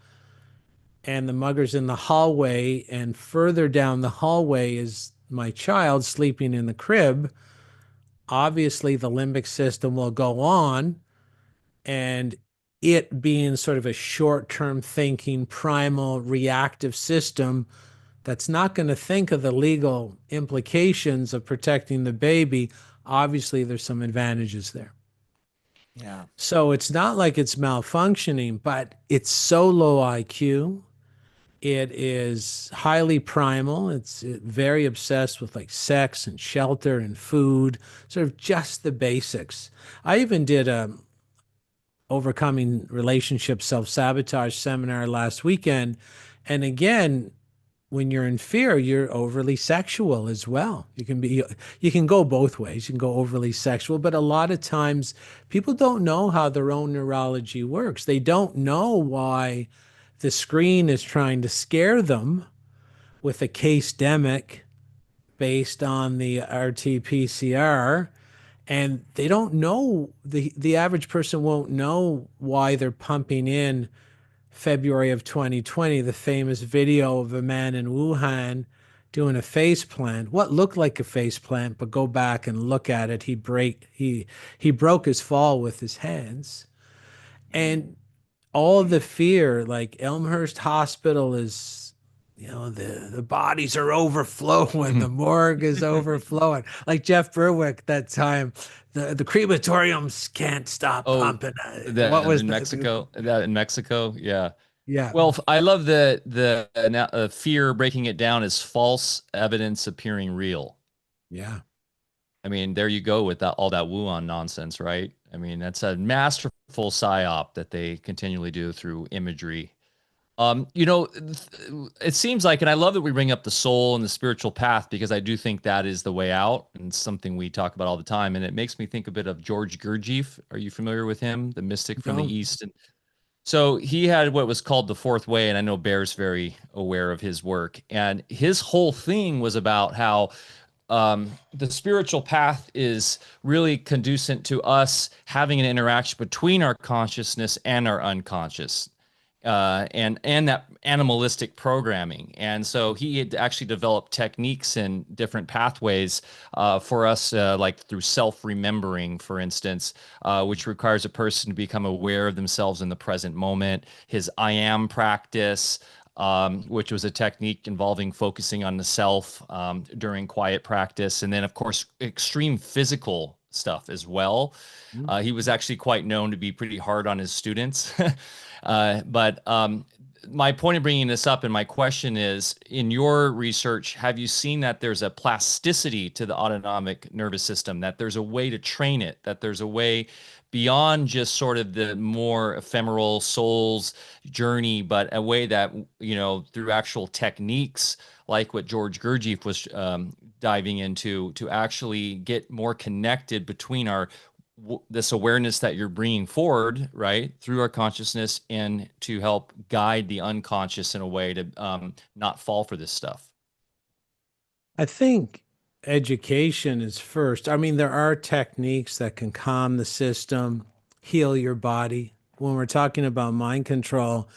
Speaker 2: and the mugger's in the hallway and further down the hallway is my child sleeping in the crib, obviously the limbic system will go on, and it being sort of a short-term thinking, primal, reactive system that's not going to think of the legal implications of protecting the baby, obviously there's some advantages there.
Speaker 1: Yeah.
Speaker 2: So it's not like it's malfunctioning, but it's so low IQ. It is highly primal. It's very obsessed with like sex and shelter and food, sort of just the basics. I even did a overcoming relationship self-sabotage seminar last weekend. And again, when you're in fear, you're overly sexual as well. You can go both ways. You can go overly sexual, but a lot of times people don't know how their own neurology works. They don't know why the screen is trying to scare them with a case demic based on the RT-PCR. And they don't know, the average person won't know why they're pumping in February of 2020, the famous video of a man in Wuhan doing a face plant, what looked like a face plant, but go back and look at it. He broke his fall with his hands. And all the fear, like Elmhurst Hospital is, the bodies are overflowing, the morgue is overflowing. Like Jeff Berwick that time, the crematoriums can't stop pumping.
Speaker 3: What was in Mexico? That in Mexico, yeah.
Speaker 2: Yeah.
Speaker 3: Well, I love the fear breaking it down as false evidence appearing real.
Speaker 2: Yeah.
Speaker 3: I mean, there you go with that all that Wuhan nonsense, right? I mean, that's a masterful psyop that they continually do through imagery. It seems like, and I love that we bring up the soul and the spiritual path because I do think that is the way out and it's something we talk about all the time. And it makes me think a bit of George Gurdjieff. Are you familiar with him? The mystic from the East. And so he had what was called the Fourth Way. And I know Bear's very aware of his work. And his whole thing was about how the spiritual path is really conducive to us having an interaction between our consciousness and our unconscious, and that animalistic programming. And so he had actually developed techniques and different pathways for us, like through self-remembering, for instance, which requires a person to become aware of themselves in the present moment. His I am practice, which was a technique involving focusing on the self during quiet practice. And then, of course, extreme physical stuff as well. He was actually quite known to be pretty hard on his students. But my point of bringing this up and my question is, in your research, have you seen that there's a plasticity to the autonomic nervous system, that there's a way to train it, that there's a way beyond just sort of the more ephemeral soul's journey, but a way that, you know, through actual techniques like what George Gurdjieff was diving into, to actually get more connected between our this awareness that you're bringing forward, right, through our consciousness, and to help guide the unconscious in a way to not fall for this stuff?
Speaker 2: I think education is first. I mean, there are techniques that can calm the system, heal your body. When we're talking about mind control,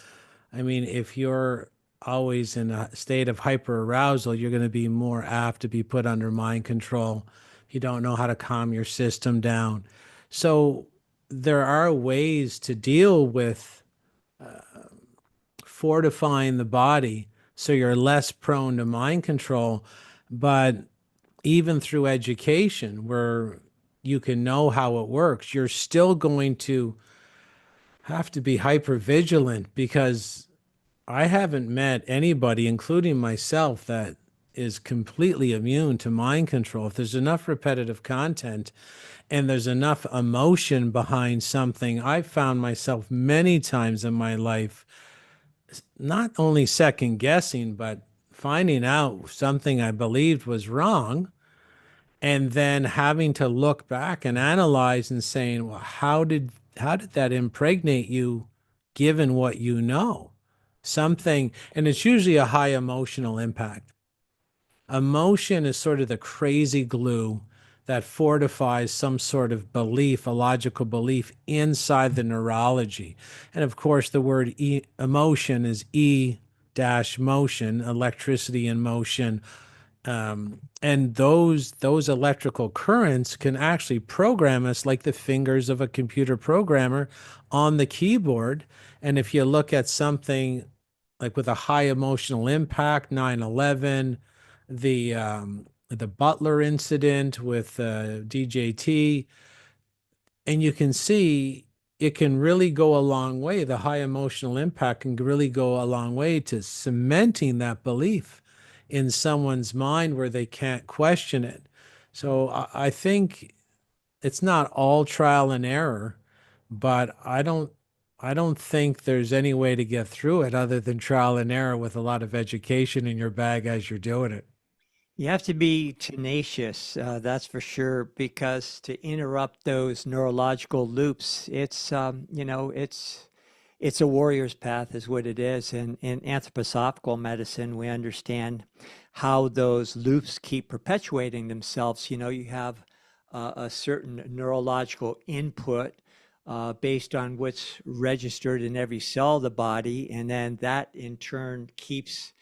Speaker 2: I mean, if you're always in a state of hyperarousal, you're going to be more apt to be put under mind control. You don't know how to calm your system down. So there are ways to deal with fortifying the body so you're less prone to mind control. But even through education, where you can know how it works, you're still going to have to be hyper vigilant, because I haven't met anybody, including myself, that is completely immune to mind control. If there's enough repetitive content and there's enough emotion behind something, I've found myself many times in my life not only second guessing, but finding out something I believed was wrong, and then having to look back and analyze and saying, well, how did that impregnate you given what you know? Something, and it's usually a high emotional impact. Emotion is sort of the crazy glue that fortifies some sort of belief, a logical belief inside the neurology. And of course, the word emotion is E-motion, electricity in motion. And those electrical currents can actually program us like the fingers of a computer programmer on the keyboard. And if you look at something like with a high emotional impact, 9/11, the Butler incident with DJT, and you can see it can really go a long way. The high emotional impact can really go a long way to cementing that belief in someone's mind where they can't question it. So I think it's not all trial and error, but I don't think there's any way to get through it other than trial and error with a lot of education in your bag as you're doing it.
Speaker 1: You have to be tenacious, that's for sure, because to interrupt those neurological loops, it's it's a warrior's path, is what it is. And in anthroposophical medicine, we understand how those loops keep perpetuating themselves. You know, you have a certain neurological input based on what's registered in every cell of the body, and then that in turn keeps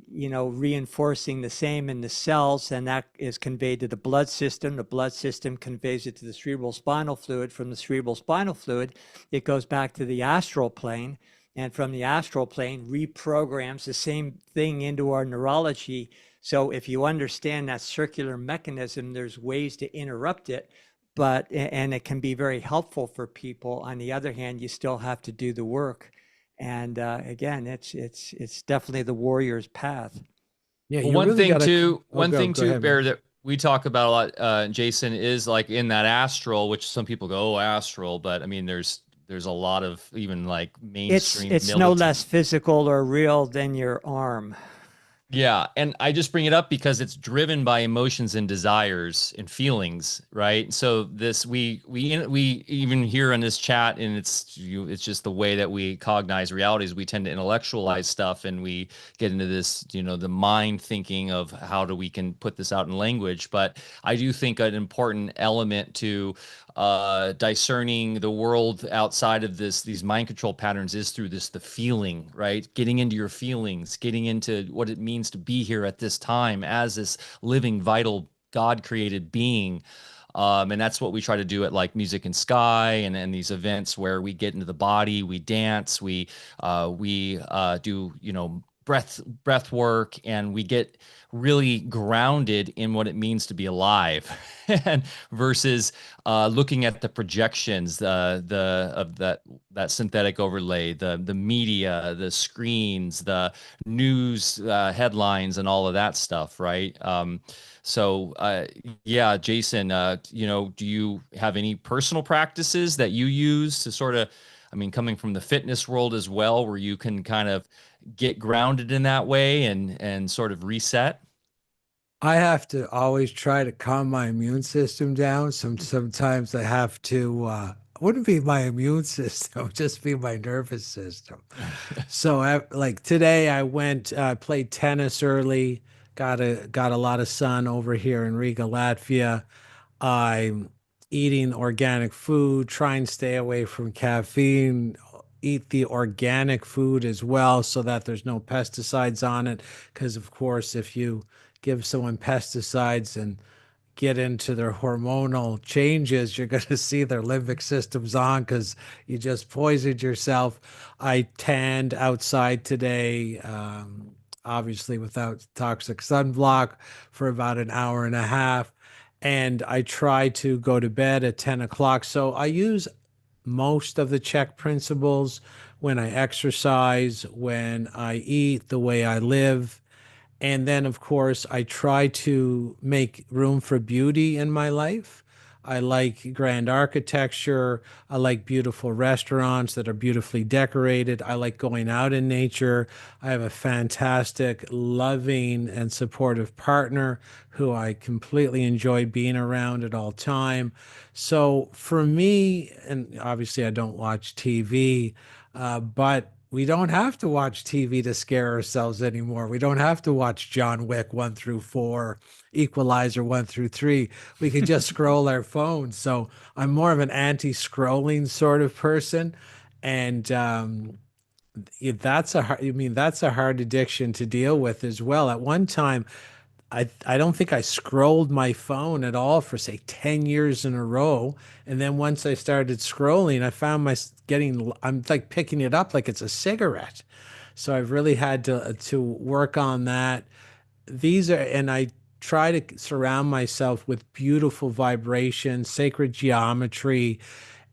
Speaker 1: reinforcing the same in the cells, and that is conveyed to the blood system. The blood system conveys it to the cerebral spinal fluid. From the cerebral spinal fluid, it goes back to the astral plane, and from the astral plane reprograms the same thing into our neurology. So if you understand that circular mechanism, there's ways to interrupt it, and it can be very helpful for people. On the other hand, you still have to do the work. And again, it's definitely the warrior's path.
Speaker 2: Yeah,
Speaker 3: well,
Speaker 2: you
Speaker 3: one
Speaker 2: really
Speaker 3: thing
Speaker 2: gotta...
Speaker 3: too,
Speaker 2: Oh,
Speaker 3: one
Speaker 2: go
Speaker 3: thing too,
Speaker 2: ahead,
Speaker 3: Bear,
Speaker 2: man.
Speaker 3: that we talk about a lot, Jason, is like in that astral, which some people go, oh, astral, but I mean, there's a lot of even like mainstream
Speaker 1: It's no
Speaker 3: militant.
Speaker 1: less physical or real than your arm.
Speaker 3: Yeah, and I just bring it up because it's driven by emotions and desires and feelings, right? So this we even here in this chat, and it's just the way that we cognize realities. We tend to intellectualize stuff, and we get into this, the mind thinking of how do we can put this out in language. But I do think an important element to discerning the world outside of these mind control patterns is through the feeling, right? Getting into your feelings, getting into what it means to be here at this time as this living, vital, God created being. And that's what we try to do at like Music and Sky and these events where we get into the body, we dance, we do, breath work, and we get really grounded in what it means to be alive and versus looking at the projections, of that synthetic overlay, the media, the screens, the news headlines, and all of that stuff, right? So yeah, Jason, do you have any personal practices that you use to sort of, I mean, coming from the fitness world as well, where you can kind of get grounded in that way and sort of reset?
Speaker 2: I have to always try to calm my immune system down. Sometimes I have to wouldn't be my immune system, just be my nervous system. So like today I went played tennis early, got a lot of sun over here in Riga, Latvia. I'm eating organic food, try and stay away from caffeine, eat the organic food as well so that there's no pesticides on it. Because, of course, if you give someone pesticides and get into their hormonal changes, you're going to see their limbic systems on because you just poisoned yourself. I tanned outside today, obviously without toxic sunblock, for about an hour and a half. And I try to go to bed at 10 o'clock. So I use most of the check principles when I exercise, when I eat, the way I live. And then, of course, I try to make room for beauty in my life. I like grand architecture. I like beautiful restaurants that are beautifully decorated. I like going out in nature. I have a fantastic, loving, and supportive partner who I completely enjoy being around at all time. So for me, and obviously I don't watch TV, but we don't have to watch TV to scare ourselves anymore. We don't have to watch John Wick 1 through 4, Equalizer 1 through 3. We can just scroll our phones. So I'm more of an anti-scrolling sort of person, and that's a hard addiction to deal with as well. At one time, I don't think I scrolled my phone at all for say 10 years in a row. And then once I started scrolling, I found I'm like picking it up like it's a cigarette. So I've really had to work on that. And I try to surround myself with beautiful vibration, sacred geometry.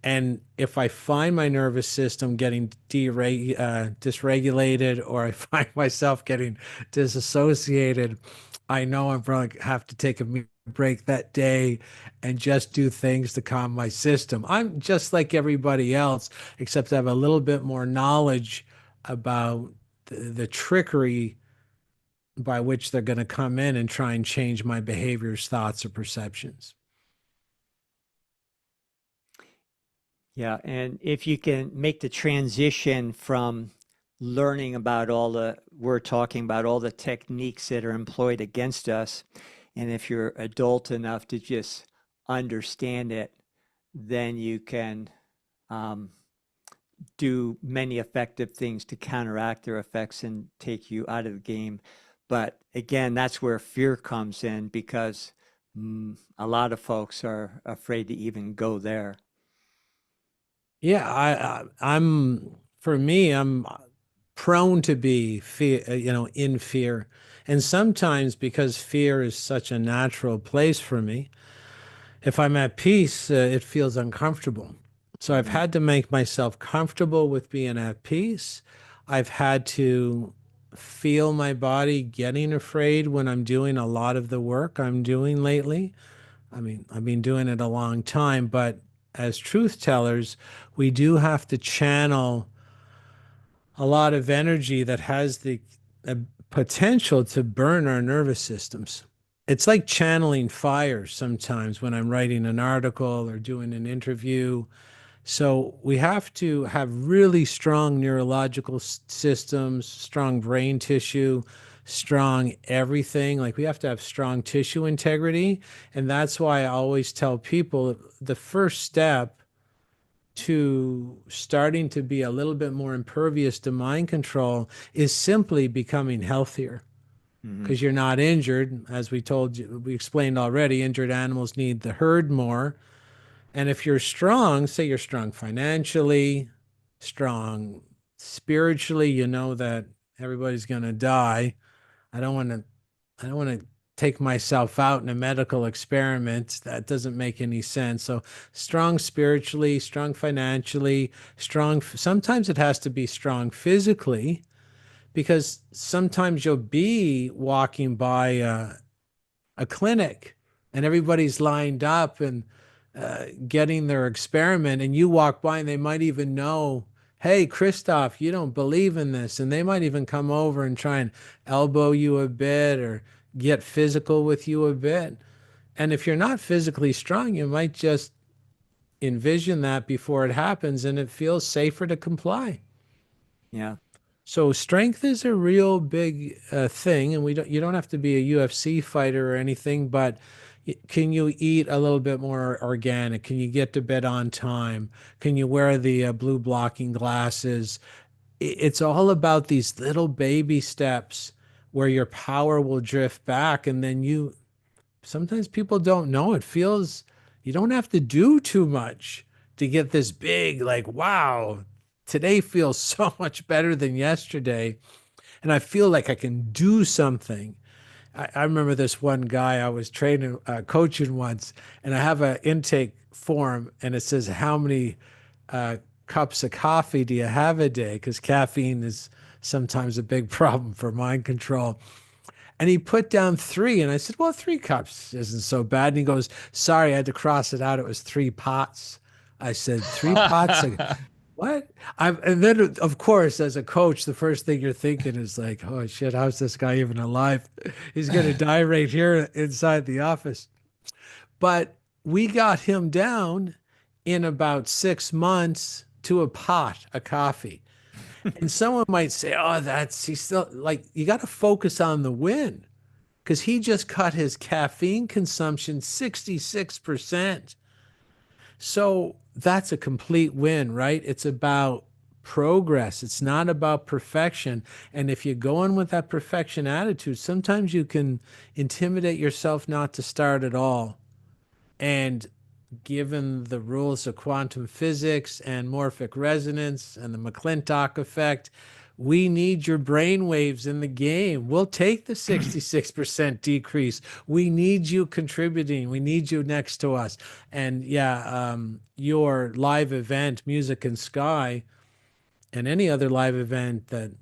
Speaker 2: And if I find my nervous system getting dysregulated, or I find myself getting disassociated, I know I'm probably have to take a break that day and just do things to calm my system. I'm just like everybody else, except I have a little bit more knowledge about the trickery by which they're going to come in and try and change my behaviors, thoughts, or perceptions.
Speaker 1: Yeah, and if you can make the transition from learning about we're talking about all the techniques that are employed against us, and if you're adult enough to just understand it, then you can um, do many effective things to counteract their effects and take you out of the game. But again, that's where fear comes in because a lot of folks are afraid to even go there.
Speaker 2: Yeah, I'm for me, I'm prone to be fear, in fear. And sometimes because fear is such a natural place for me, if I'm at peace, it feels uncomfortable. So I've
Speaker 1: Mhm.
Speaker 2: had to make myself comfortable with being at peace. I've had to feel my body getting afraid when I'm doing a lot of the work I'm doing lately. I mean, I've been doing it a long time, but as truth tellers, we do have to channel a lot of energy that has the potential to burn our nervous systems. It's like channeling fire sometimes when I'm writing an article or doing an interview. So we have to have really strong neurological systems, strong brain tissue, strong everything. Like we have to have strong tissue integrity. And that's why I always tell people the first step to starting to be a little bit more impervious to mind control is simply becoming healthier
Speaker 1: Hmm.
Speaker 2: because you're not injured. As we told you, we explained already, injured animals need the herd more. And if you're strong, say you're strong financially, strong spiritually, you know that everybody's going to die. I don't want to I don't want to take myself out in a medical experiment. That doesn't make any sense. So strong spiritually, strong financially, strong sometimes it has to be strong physically because sometimes you'll be walking by a clinic and everybody's lined up and getting their experiment, and you walk by and they might even know, hey, Christoff, you don't believe in this. And they might even come over and try and elbow you a bit or get physical with you a bit. And if you're not physically strong, you might just envision that before it happens and it feels safer to comply.
Speaker 1: Yeah.
Speaker 2: So strength is a real big thing, and you don't have to be a UFC fighter or anything, but can you eat a little bit more organic? Can you get to bed on time? Can you wear the blue blocking glasses? It's all about these little baby steps where your power will drift back, and then you sometimes people don't know. It feels you don't have to do too much to get this big, like, wow, today feels so much better than yesterday. And I feel like I can do something. I remember this one guy I was training, coaching once, and I have an intake form and it says, how many uh, cups of coffee do you have a day? Because caffeine is sometimes a big problem for mind control. And he put down three. And I said, well, 3 cups isn't so bad. And he goes, sorry, I had to cross it out. It was 3 pots. I said, 3 pots? What? And then, of course, as a coach, the first thing you're thinking is like, oh shit, how's this guy even alive? He's going to die right here inside the office. But we got him down in about 6 months to a pot of coffee. And someone might say, oh, he's still like, you got to focus on the win because he just cut his caffeine consumption 66%. So that's a complete win, right? It's about progress. It's not about perfection. And if you go in with that perfection attitude, sometimes you can intimidate yourself not to start at all. And given the rules of quantum physics and morphic resonance and the McClintock effect, we need your brain waves in the game. We'll take the 66% decrease. We need you contributing. We need you next to us. And yeah, your live event, Music and Sky, and any other live event that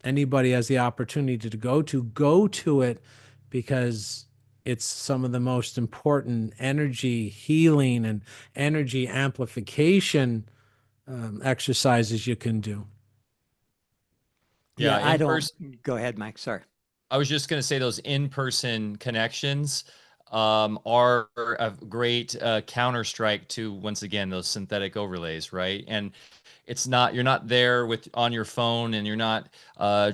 Speaker 2: anybody has the opportunity to go to it because it's some of the most important energy healing and energy amplification exercises you can do.
Speaker 1: Yeah,
Speaker 3: Yeah,
Speaker 1: I
Speaker 3: in
Speaker 1: don't.
Speaker 3: person.
Speaker 1: Go ahead, Mike. Sorry.
Speaker 3: I was just going to say those in-person connections are a great counterstrike to, once again, those synthetic overlays, right? And it's not, you're not there with on your phone and you're not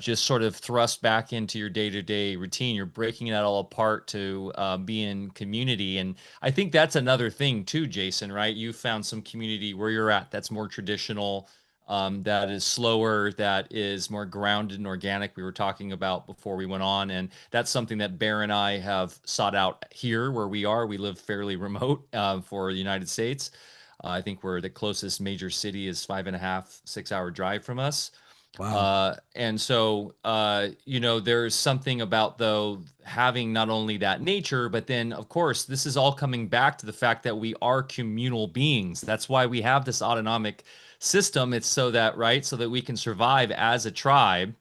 Speaker 3: just sort of thrust back into your day-to-day routine. You're breaking that all apart to be in community. And I think that's another thing too, Jason, right? You found some community where you're at that's more traditional, that is slower, that is more grounded and organic. We were talking about before we went on, and that's something that Bear and I have sought out here where we are. We live fairly remote for the United States. I think we're the closest major city is 5.5, 6 hour drive from us.
Speaker 2: Wow.
Speaker 3: And so, there's something about though having not only that nature, but then of course, this is all coming back to the fact that we are communal beings. That's why we have this autonomic system. It's so that, right, so that we can survive as a tribe.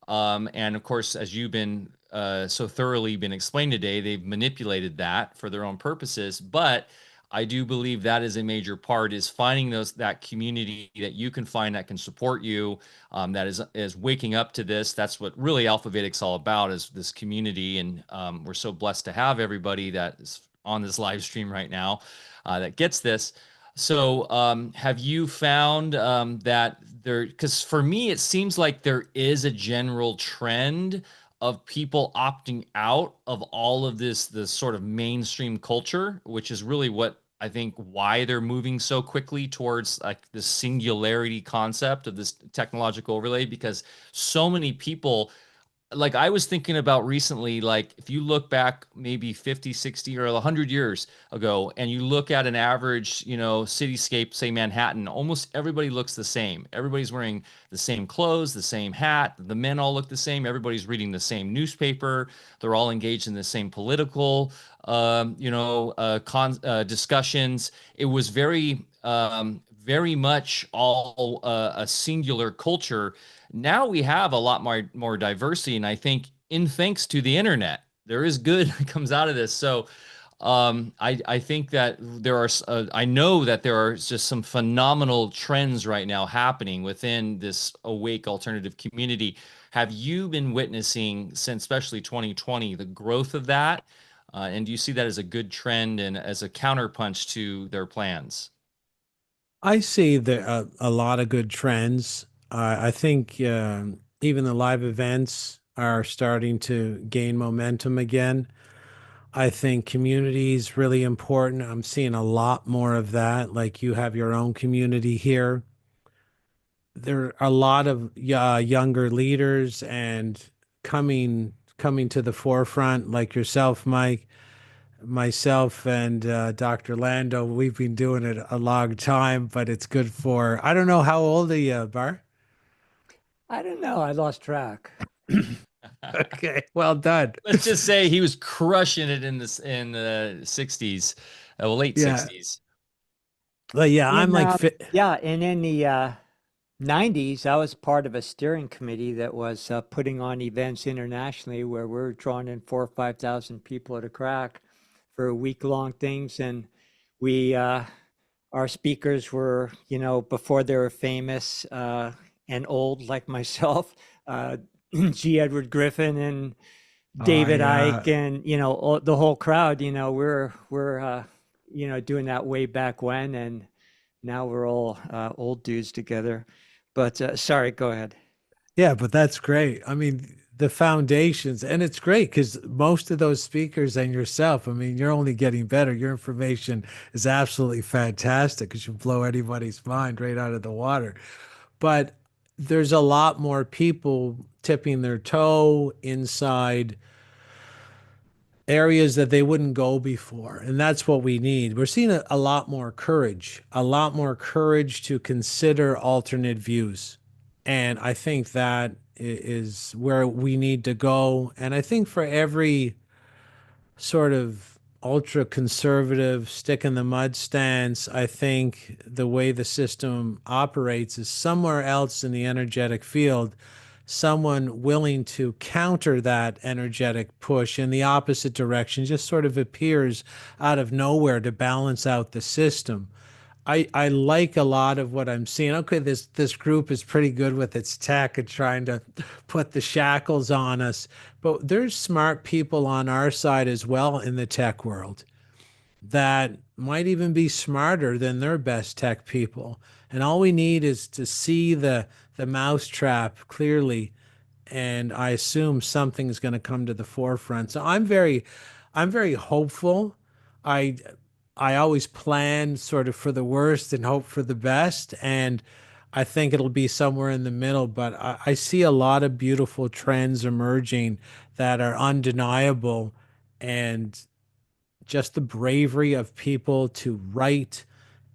Speaker 3: And of course, as you've been so thoroughly been explained today, they've manipulated that for their own purposes. But I do believe that is a major part, is finding that community that you can find that can support you, that is waking up to this. That's what really Alpha Vedic's all about, is this community. And we're so blessed to have everybody that is on this live stream right now that gets this. So have you found that there, because for me, it seems like there is a general trend of people opting out of all of this sort of mainstream culture, which is really what I think why they're moving so quickly towards like the singularity concept of this technological overlay, because so many people, like I was thinking about recently, like if you look back maybe 50, 60 or 100 years ago and you look at an average, cityscape, say Manhattan, almost everybody looks the same. Everybody's wearing the same clothes, the same hat. The men all look the same. Everybody's reading the same newspaper. They're all engaged in the same political, discussions. It was very much all a singular culture. Now we have a lot more diversity, and I think in thanks to the internet, there is good that comes out of this. So I think that there are I know that there are just some phenomenal trends right now happening within this awake alternative community. Have you been witnessing, since especially 2020, the growth of that? And do you see that as a good trend and as a counterpunch to their plans?
Speaker 2: I see a lot of good trends. I think even the live events are starting to gain momentum again. I think community is really important. I'm seeing a lot more of that. Like you have your own community here. There are a lot of younger leaders and coming to the forefront, like yourself, Mike, myself, and Dr. Lando. We've been doing it a long time, but it's good for. I don't know how old are you, Bar?
Speaker 1: I don't know. I lost track.
Speaker 2: Okay, well done.
Speaker 3: Let's just say he was crushing it in the 60s, late
Speaker 2: Yeah,
Speaker 3: 60s.
Speaker 2: but yeah, I'm
Speaker 1: In
Speaker 2: like,
Speaker 1: yeah, and in the 90s, I was part of a steering committee that was putting on events internationally where we're drawing in 4 or 5,000 people at a crack for week-long things, and we our speakers were, before they were famous and old like myself, G. Edward Griffin and
Speaker 2: oh
Speaker 1: David Icke,
Speaker 2: yeah.
Speaker 1: and the whole crowd. We're doing that way back when, and now we're all old dudes together. But sorry, go ahead.
Speaker 2: Yeah, but that's great. I mean, the foundations, and it's great because most of those speakers and yourself, I mean, you're only getting better. Your information is absolutely fantastic because you blow anybody's mind right out of the water. But there's a lot more people tipping their toe inside areas that they wouldn't go before. And that's what we need. We're seeing a lot more courage to consider alternate views. And I think that is where we need to go. And I think for every sort of ultra conservative stick in the mud stance, I think the way the system operates is somewhere else in the energetic field, someone willing to counter that energetic push in the opposite direction just sort of appears out of nowhere to balance out the system. I like a lot of what I'm seeing. Okay, this group is pretty good with its tech and trying to put the shackles on us, but there's smart people on our side as well in the tech world that might even be smarter than their best tech people. And all we need is to see the mousetrap clearly, and I assume something's going to come to the forefront. So I'm very hopeful. I I always plan sort of for the worst and hope for the best, and I think it'll be somewhere in the middle. But I see a lot of beautiful trends emerging that are undeniable, and just the bravery of people to write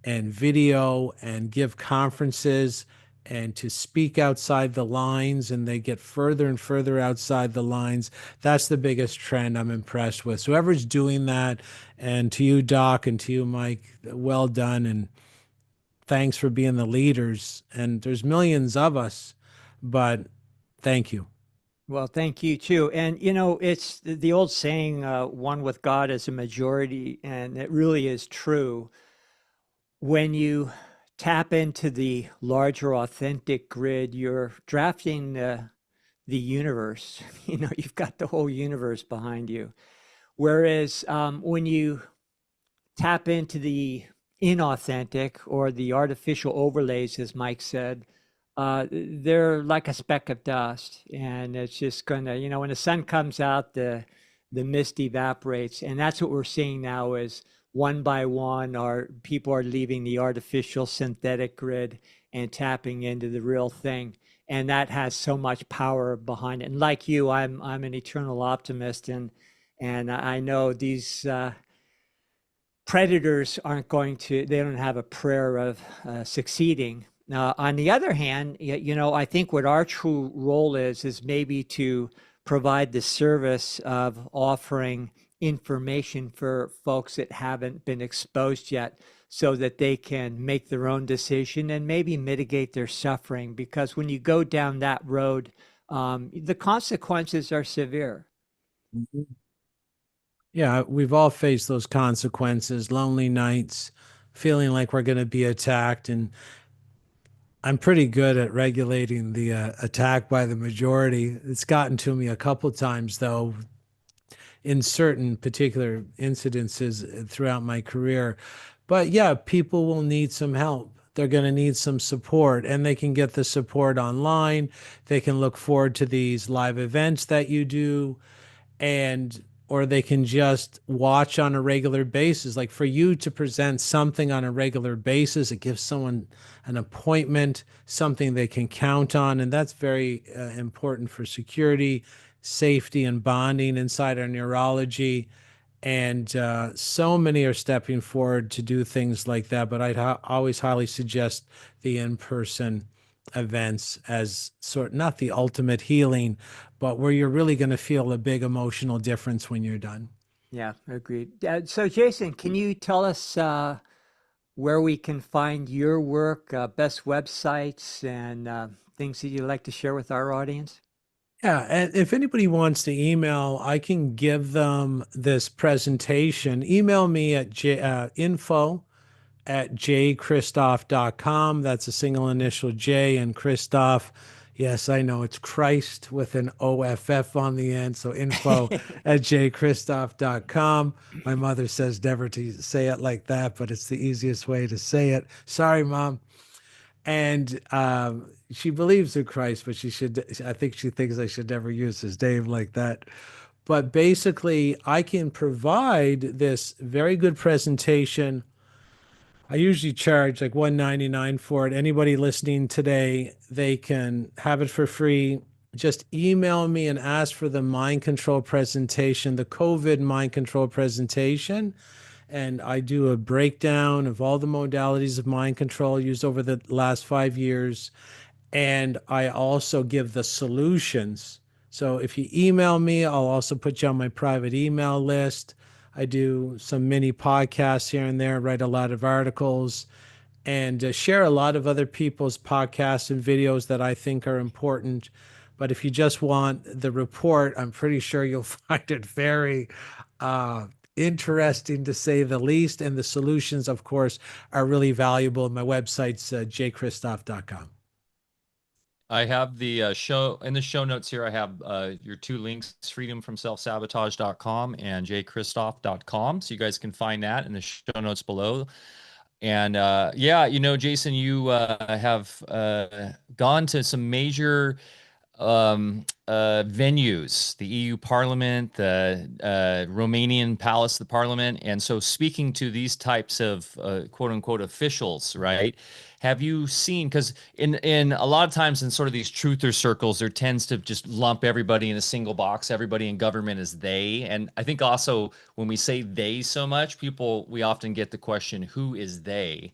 Speaker 2: and video and give conferences and to speak outside the lines, and they get further and further outside the lines. That's the biggest trend I'm impressed with. So whoever's doing that, and to you, Doc, and to you, Mike, well done, and thanks for being the leaders. And there's millions of us, but thank you.
Speaker 1: Well, thank you too. And it's the old saying, "One with God is a majority," and it really is true. When you tap into the larger authentic grid, you're drafting the universe. You've got the whole universe behind you. Whereas when you tap into the inauthentic or the artificial overlays, as Mike said, they're like a speck of dust, and it's just gonna, when the sun comes out, the mist evaporates, and that's what we're seeing now. Is one by one, our people are leaving the artificial synthetic grid and tapping into the real thing, and that has so much power behind it. And like you, I'm an eternal optimist, and I know these. Predators aren't going to, they don't have a prayer of succeeding. On the other hand, I think what our true role is maybe to provide the service of offering information for folks that haven't been exposed yet, so that they can make their own decision and maybe mitigate their suffering. Because when you go down that road, the consequences are severe.
Speaker 2: Mhm. Yeah, we've all faced those consequences, lonely nights, feeling like we're going to be attacked. And I'm pretty good at regulating the attack by the majority. It's gotten to me a couple times, though, in certain particular incidences throughout my career. But yeah, people will need some help. They're going to need some support, and they can get the support online. They can look forward to these live events that you do, and or they can just watch on a regular basis. Like, for you to present something on a regular basis, it gives someone an appointment, something they can count on, and that's very important for security, safety, and bonding inside our neurology. And so many are stepping forward to do things like that, but I'd always highly suggest the in-person events as sort, not the ultimate healing, but where you're really going to feel a big emotional difference when you're done.
Speaker 1: Yeah, agreed. So, Jason, can you tell us where we can find your work, best websites, and things that you'd like to share with our audience?
Speaker 2: Yeah, and if anybody wants to email, I can give them this presentation. Email me at info@jchristoff.com. That's a single initial J, and Christoff. Yes, I know it's Christ with an OFF on the end. So info@jchristoff.com. My mother says never to say it like that, but it's the easiest way to say it. Sorry, Mom. And she believes in Christ, but I think she thinks I should never use his name like that. But basically, I can provide this very good presentation. I usually charge like $199 for it. Anybody listening today, they can have it for free. Just email me and ask for the mind control presentation, the COVID mind control presentation. And I do a breakdown of all the modalities of mind control used over the last 5 years. And I also give the solutions. So if you email me, I'll also put you on my private email list. I do some mini podcasts here and there, write a lot of articles, and share a lot of other people's podcasts and videos that I think are important. But if you just want the report, I'm pretty sure you'll find it very interesting, to say the least. And the solutions, of course, are really valuable. My website's jchristoff.com.
Speaker 3: I have the show in the show notes here. I have your two links, freedomfromselfsabotage.com and jchristoff.com. So you guys can find that in the show notes below. And yeah, Jason, you have gone to some major venues, the EU Parliament, the Romanian Palace, the Parliament. And so, speaking to these types of quote unquote officials, right? Have you seen, because in a lot of times in sort of these truther circles, there tends to just lump everybody in a single box. Everybody in government is they. And I think also when we say they so much, we often get the question, who is they?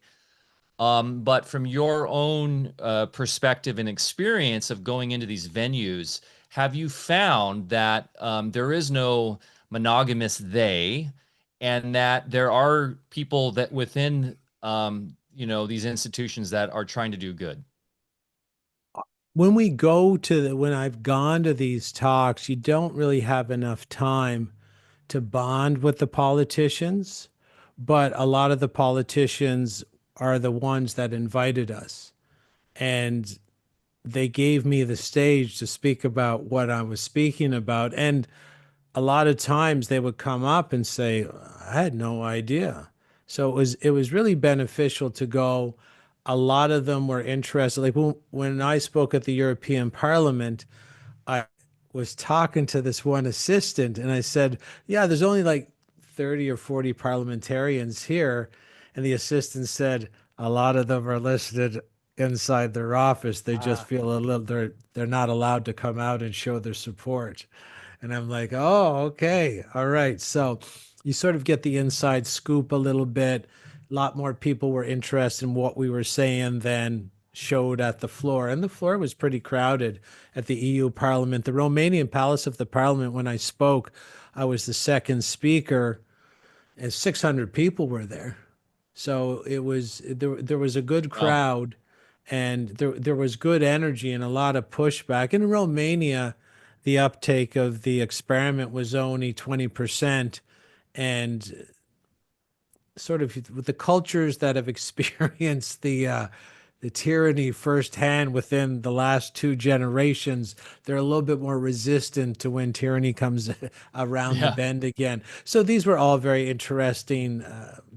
Speaker 3: But from your own perspective and experience of going into these venues, have you found that there is no monogamous they, and that there are people that within these institutions that are trying to do good?
Speaker 2: when we go to when I've gone to these talks, you don't really have enough time to bond with the politicians, but a lot of the politicians are the ones that invited us. And they gave me the stage to speak about what I was speaking about. And a lot of times they would come up and say, I had no idea. So it was really beneficial to go. A lot of them were interested. Like when I spoke at the European Parliament, I was talking to this one assistant and I said, yeah, there's only like 30 or 40 parliamentarians here. And the assistant said, a lot of them are listed inside their office. They just feel a little, they're not allowed to come out and show their support. And I'm like, oh, okay. All right. So you sort of get the inside scoop a little bit. A lot more people were interested in what we were saying than showed at the floor. And the floor was pretty crowded at the EU Parliament. The Romanian Palace of the Parliament, when I spoke, I was the second speaker, and 600 people were there. So there was a good
Speaker 3: Wow.
Speaker 2: crowd, and there was good energy and a lot of pushback. In Romania, the uptake of the experiment was only 20%, and sort of with the cultures that have experienced the tyranny firsthand within the last two generations, they're a little bit more resistant to when tyranny comes around the
Speaker 3: Yeah.
Speaker 2: bend again. So these were all very interesting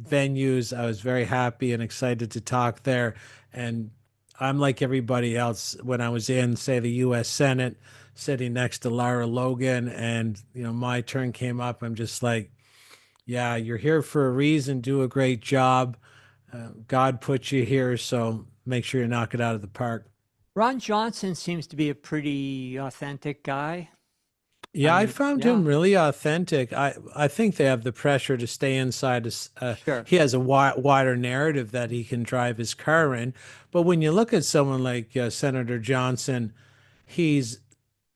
Speaker 2: venues. I was very happy and excited to talk there. And I'm like everybody else when I was in, say, the U.S. Senate, sitting next to Lara Logan, and my turn came up. I'm just like, yeah, you're here for a reason. Do a great job. God put you here, so make sure you knock it out of the park.
Speaker 1: Ron Johnson seems to be a pretty authentic guy. I
Speaker 2: Yeah, I
Speaker 1: mean,
Speaker 2: found
Speaker 1: yeah,
Speaker 2: him really authentic. I think they have the pressure to stay inside.
Speaker 1: sure.
Speaker 2: He has a wider narrative that he can drive his car in. But when you look at someone like Senator Johnson, he's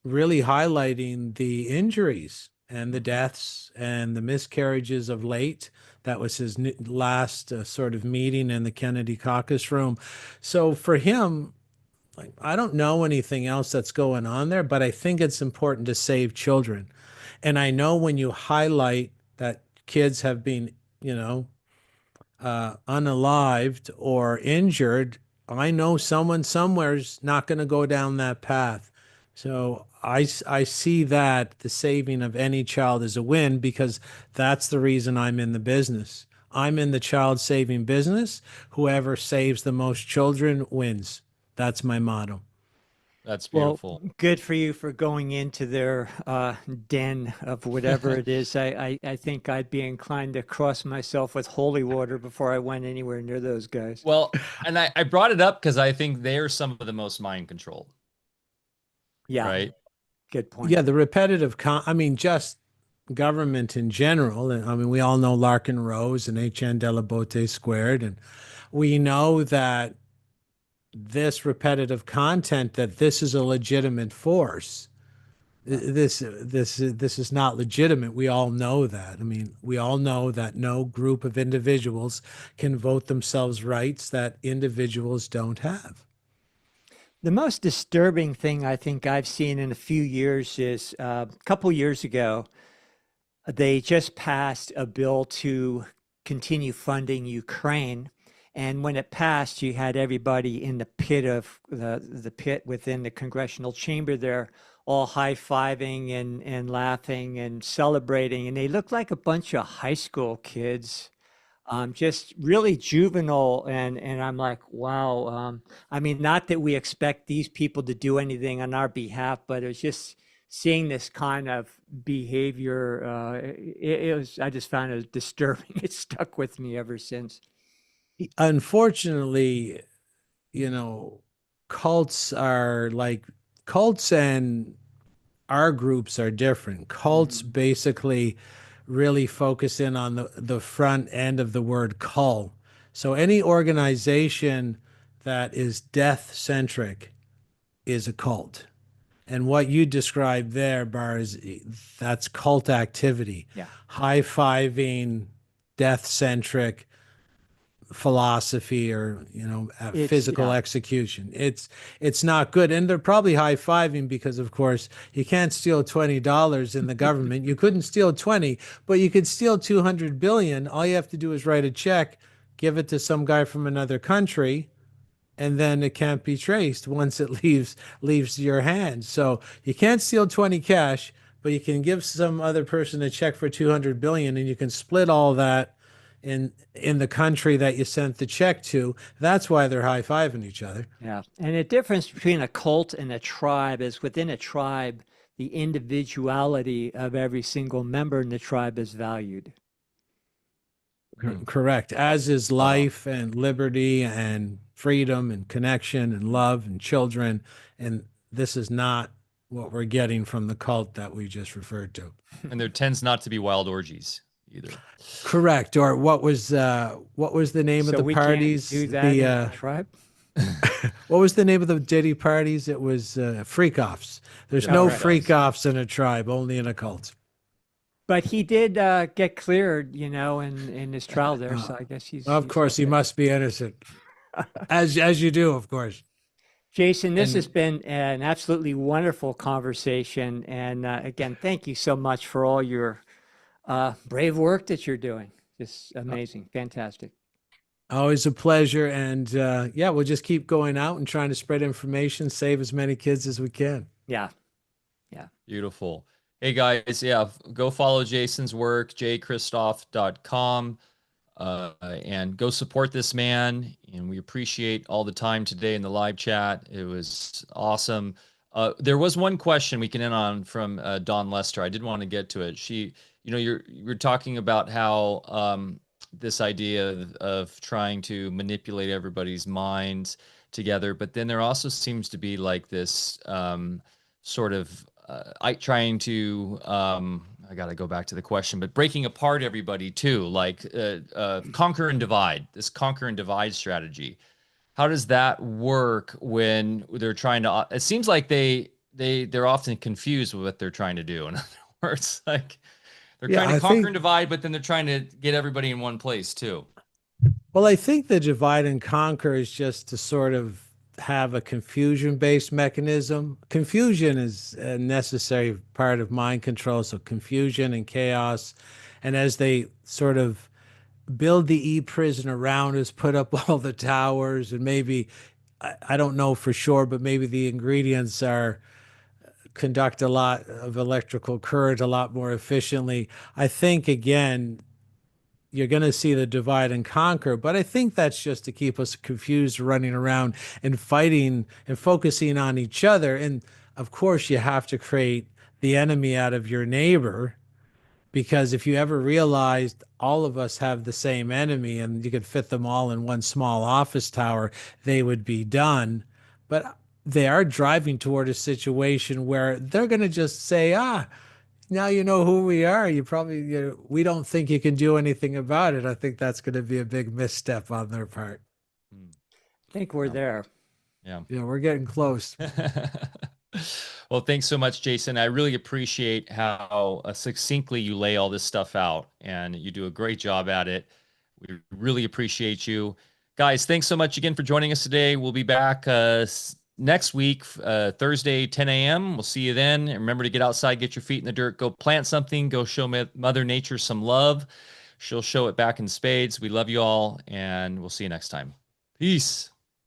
Speaker 2: really highlighting the injuries and the
Speaker 1: Mhm.
Speaker 2: deaths and the miscarriages of late. That was his last sort of meeting in the Kennedy caucus room. So for him, like, I don't know anything else that's going on there, but I think it's important to save children. And I know when you highlight that kids have been, you know, unalived or injured, I know someone somewhere's not going to go down that path. So I see that the saving of any child is a win because that's the reason I'm in the business. I'm in the child saving business. Whoever saves the most children wins. That's my motto.
Speaker 3: That's
Speaker 1: Well,
Speaker 3: beautiful.
Speaker 1: good for you for going into their den of whatever it is. I think I'd be inclined to cross myself with holy water before I went anywhere near those guys.
Speaker 3: Well, and I brought it up because I think they're some of the most mind controlled,
Speaker 1: Yeah,
Speaker 3: right?
Speaker 1: good point.
Speaker 2: Yeah, the repetitive I mean, just government in general. And I mean, we all know Larkin Rose and HN de la Bote squared. And we know that this repetitive content, that this is a legitimate force. This is not legitimate. We all know that. I mean, we all know that no group of individuals can vote themselves rights that individuals don't have.
Speaker 1: The most disturbing thing I think I've seen in a few years is a couple years ago, they just passed a bill to continue funding Ukraine. And when it passed, you had everybody in the pit of the pit within the congressional chamber there, all high-fiving and laughing and celebrating. And they looked like a bunch of high school kids, just really juvenile. And I'm like, wow. I mean, not that we expect these people to do anything on our behalf, but it was just seeing this kind of behavior. It was, I just found it disturbing. It stuck with me ever since.
Speaker 2: Unfortunately, you know, cults are like cults and our groups are different. Cults
Speaker 1: Mhm.
Speaker 2: basically really focus in on the front end of the word cult. So any organization that is death centric is a cult. And what you described there, Bar, is that's cult activity.
Speaker 1: Yeah.
Speaker 2: High fiving, death centric, philosophy or
Speaker 1: It's
Speaker 2: physical
Speaker 1: yeah.
Speaker 2: execution. It's not good, and they're probably high-fiving because, of course, you can't steal $20 in the government. You couldn't steal 20, but you could steal 200 billion. All you have to do is write a check, give it to some guy from another country, and then it can't be traced once it leaves your hands. So you can't steal 20 cash, but you can give some other person a check for 200 billion, and you can split all that in the country that you sent the check to. That's why they're high-fiving each other.
Speaker 1: Yeah. And the difference between a cult and a tribe is within a tribe, the individuality of every single member in the tribe is valued.
Speaker 2: Correct. As is
Speaker 3: Wow.
Speaker 2: life and liberty and freedom and connection and love and children. And this is not what we're getting from the cult that we just referred to.
Speaker 3: And there tends not to be wild orgies either.
Speaker 2: Correct. Or what was the name
Speaker 1: So
Speaker 2: of the
Speaker 1: we
Speaker 2: parties?
Speaker 1: can't do that in a tribe?
Speaker 2: What was the name of the Diddy parties? It was freak-offs. There's
Speaker 3: Yeah,
Speaker 2: no
Speaker 3: right.
Speaker 2: freak-offs in a tribe, only in a cult.
Speaker 1: But he did get cleared, in his trial there. So I guess
Speaker 2: Of course, he must be innocent. As you do, of course.
Speaker 1: Jason, this
Speaker 3: And-
Speaker 1: has been an absolutely wonderful conversation. And again, thank you so much for all your brave work that you're doing. Just amazing. Fantastic.
Speaker 2: Always a pleasure. And we'll just keep going out and trying to spread information, save as many kids as we can.
Speaker 1: Yeah.
Speaker 3: Beautiful. Hey guys, go follow Jason's work, jchristoff.com, and go support this man. And we appreciate all the time today in the live chat. It was awesome. There was one question we can end on from Dawn Lester. I did want to get to it. You're talking about how this idea of trying to manipulate everybody's minds together, but then there also seems to be like this sort of trying to I got to go back to the question, but breaking apart everybody too, like conquer and divide, this conquer and divide strategy. How does that work when they're trying to, it seems like they're often confused with what they're trying to do. In other words, like they're trying to conquer and divide, but then they're trying to get everybody in one place too.
Speaker 2: Well, I think the divide and conquer is just to sort of have a confusion-based mechanism. Confusion is a necessary part of mind control, so confusion and chaos. And as they sort of build the e-prison around us, put up all the towers, and maybe, I don't know for sure, but maybe the ingredients are conduct a lot of electrical current a lot more efficiently. I think, again, you're going to see the divide and conquer, but I think that's just to keep us confused, running around and fighting and focusing on each other. And of course, you have to create the enemy out of your neighbor, because if you ever realized all of us have the same enemy and you could fit them all in one small office tower, they would be done. But they are driving toward a situation where they're going to just say, now you know who we are. We don't think you can do anything about it. I think that's going to be a big misstep on their part.
Speaker 1: I think we're there.
Speaker 3: Yeah.
Speaker 2: Yeah, we're getting close.
Speaker 3: Well, thanks so much, Jason. I really appreciate how succinctly you lay all this stuff out, and you do a great job at it. We really appreciate you. Guys, thanks so much again for joining us today. We'll be back next week, Thursday, 10 a.m. We'll see you then. And remember to get outside, get your feet in the dirt, go plant something, go show Mother Nature some love. She'll show it back in spades. We love you all, and we'll see you next time. Peace.